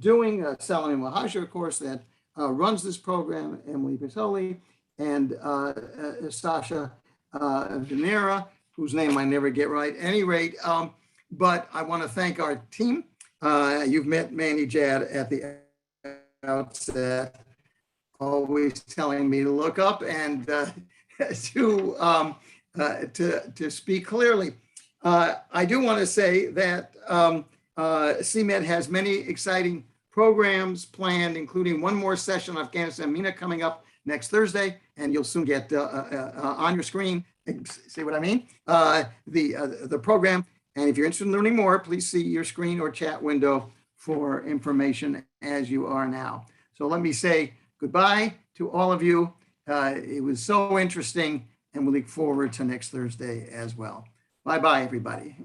doing. Salome Mahajer, of course, that runs this program, Emily Pisoli, and Sasha Venera, whose name I never get right. At any rate, but I want to thank our team. You've met Manny Jad at the outset, always telling me to look up and to speak clearly. I do want to say that CMED has many exciting programs planned, including one more session on Afghanistan and MENA coming up next Thursday, and you'll soon get on your screen, see what I mean, the program. And if you're interested in learning more, please see your screen or chat window for information as you are now. So let me say goodbye to all of you. It was so interesting, and we look forward to next Thursday as well. Bye-bye, everybody.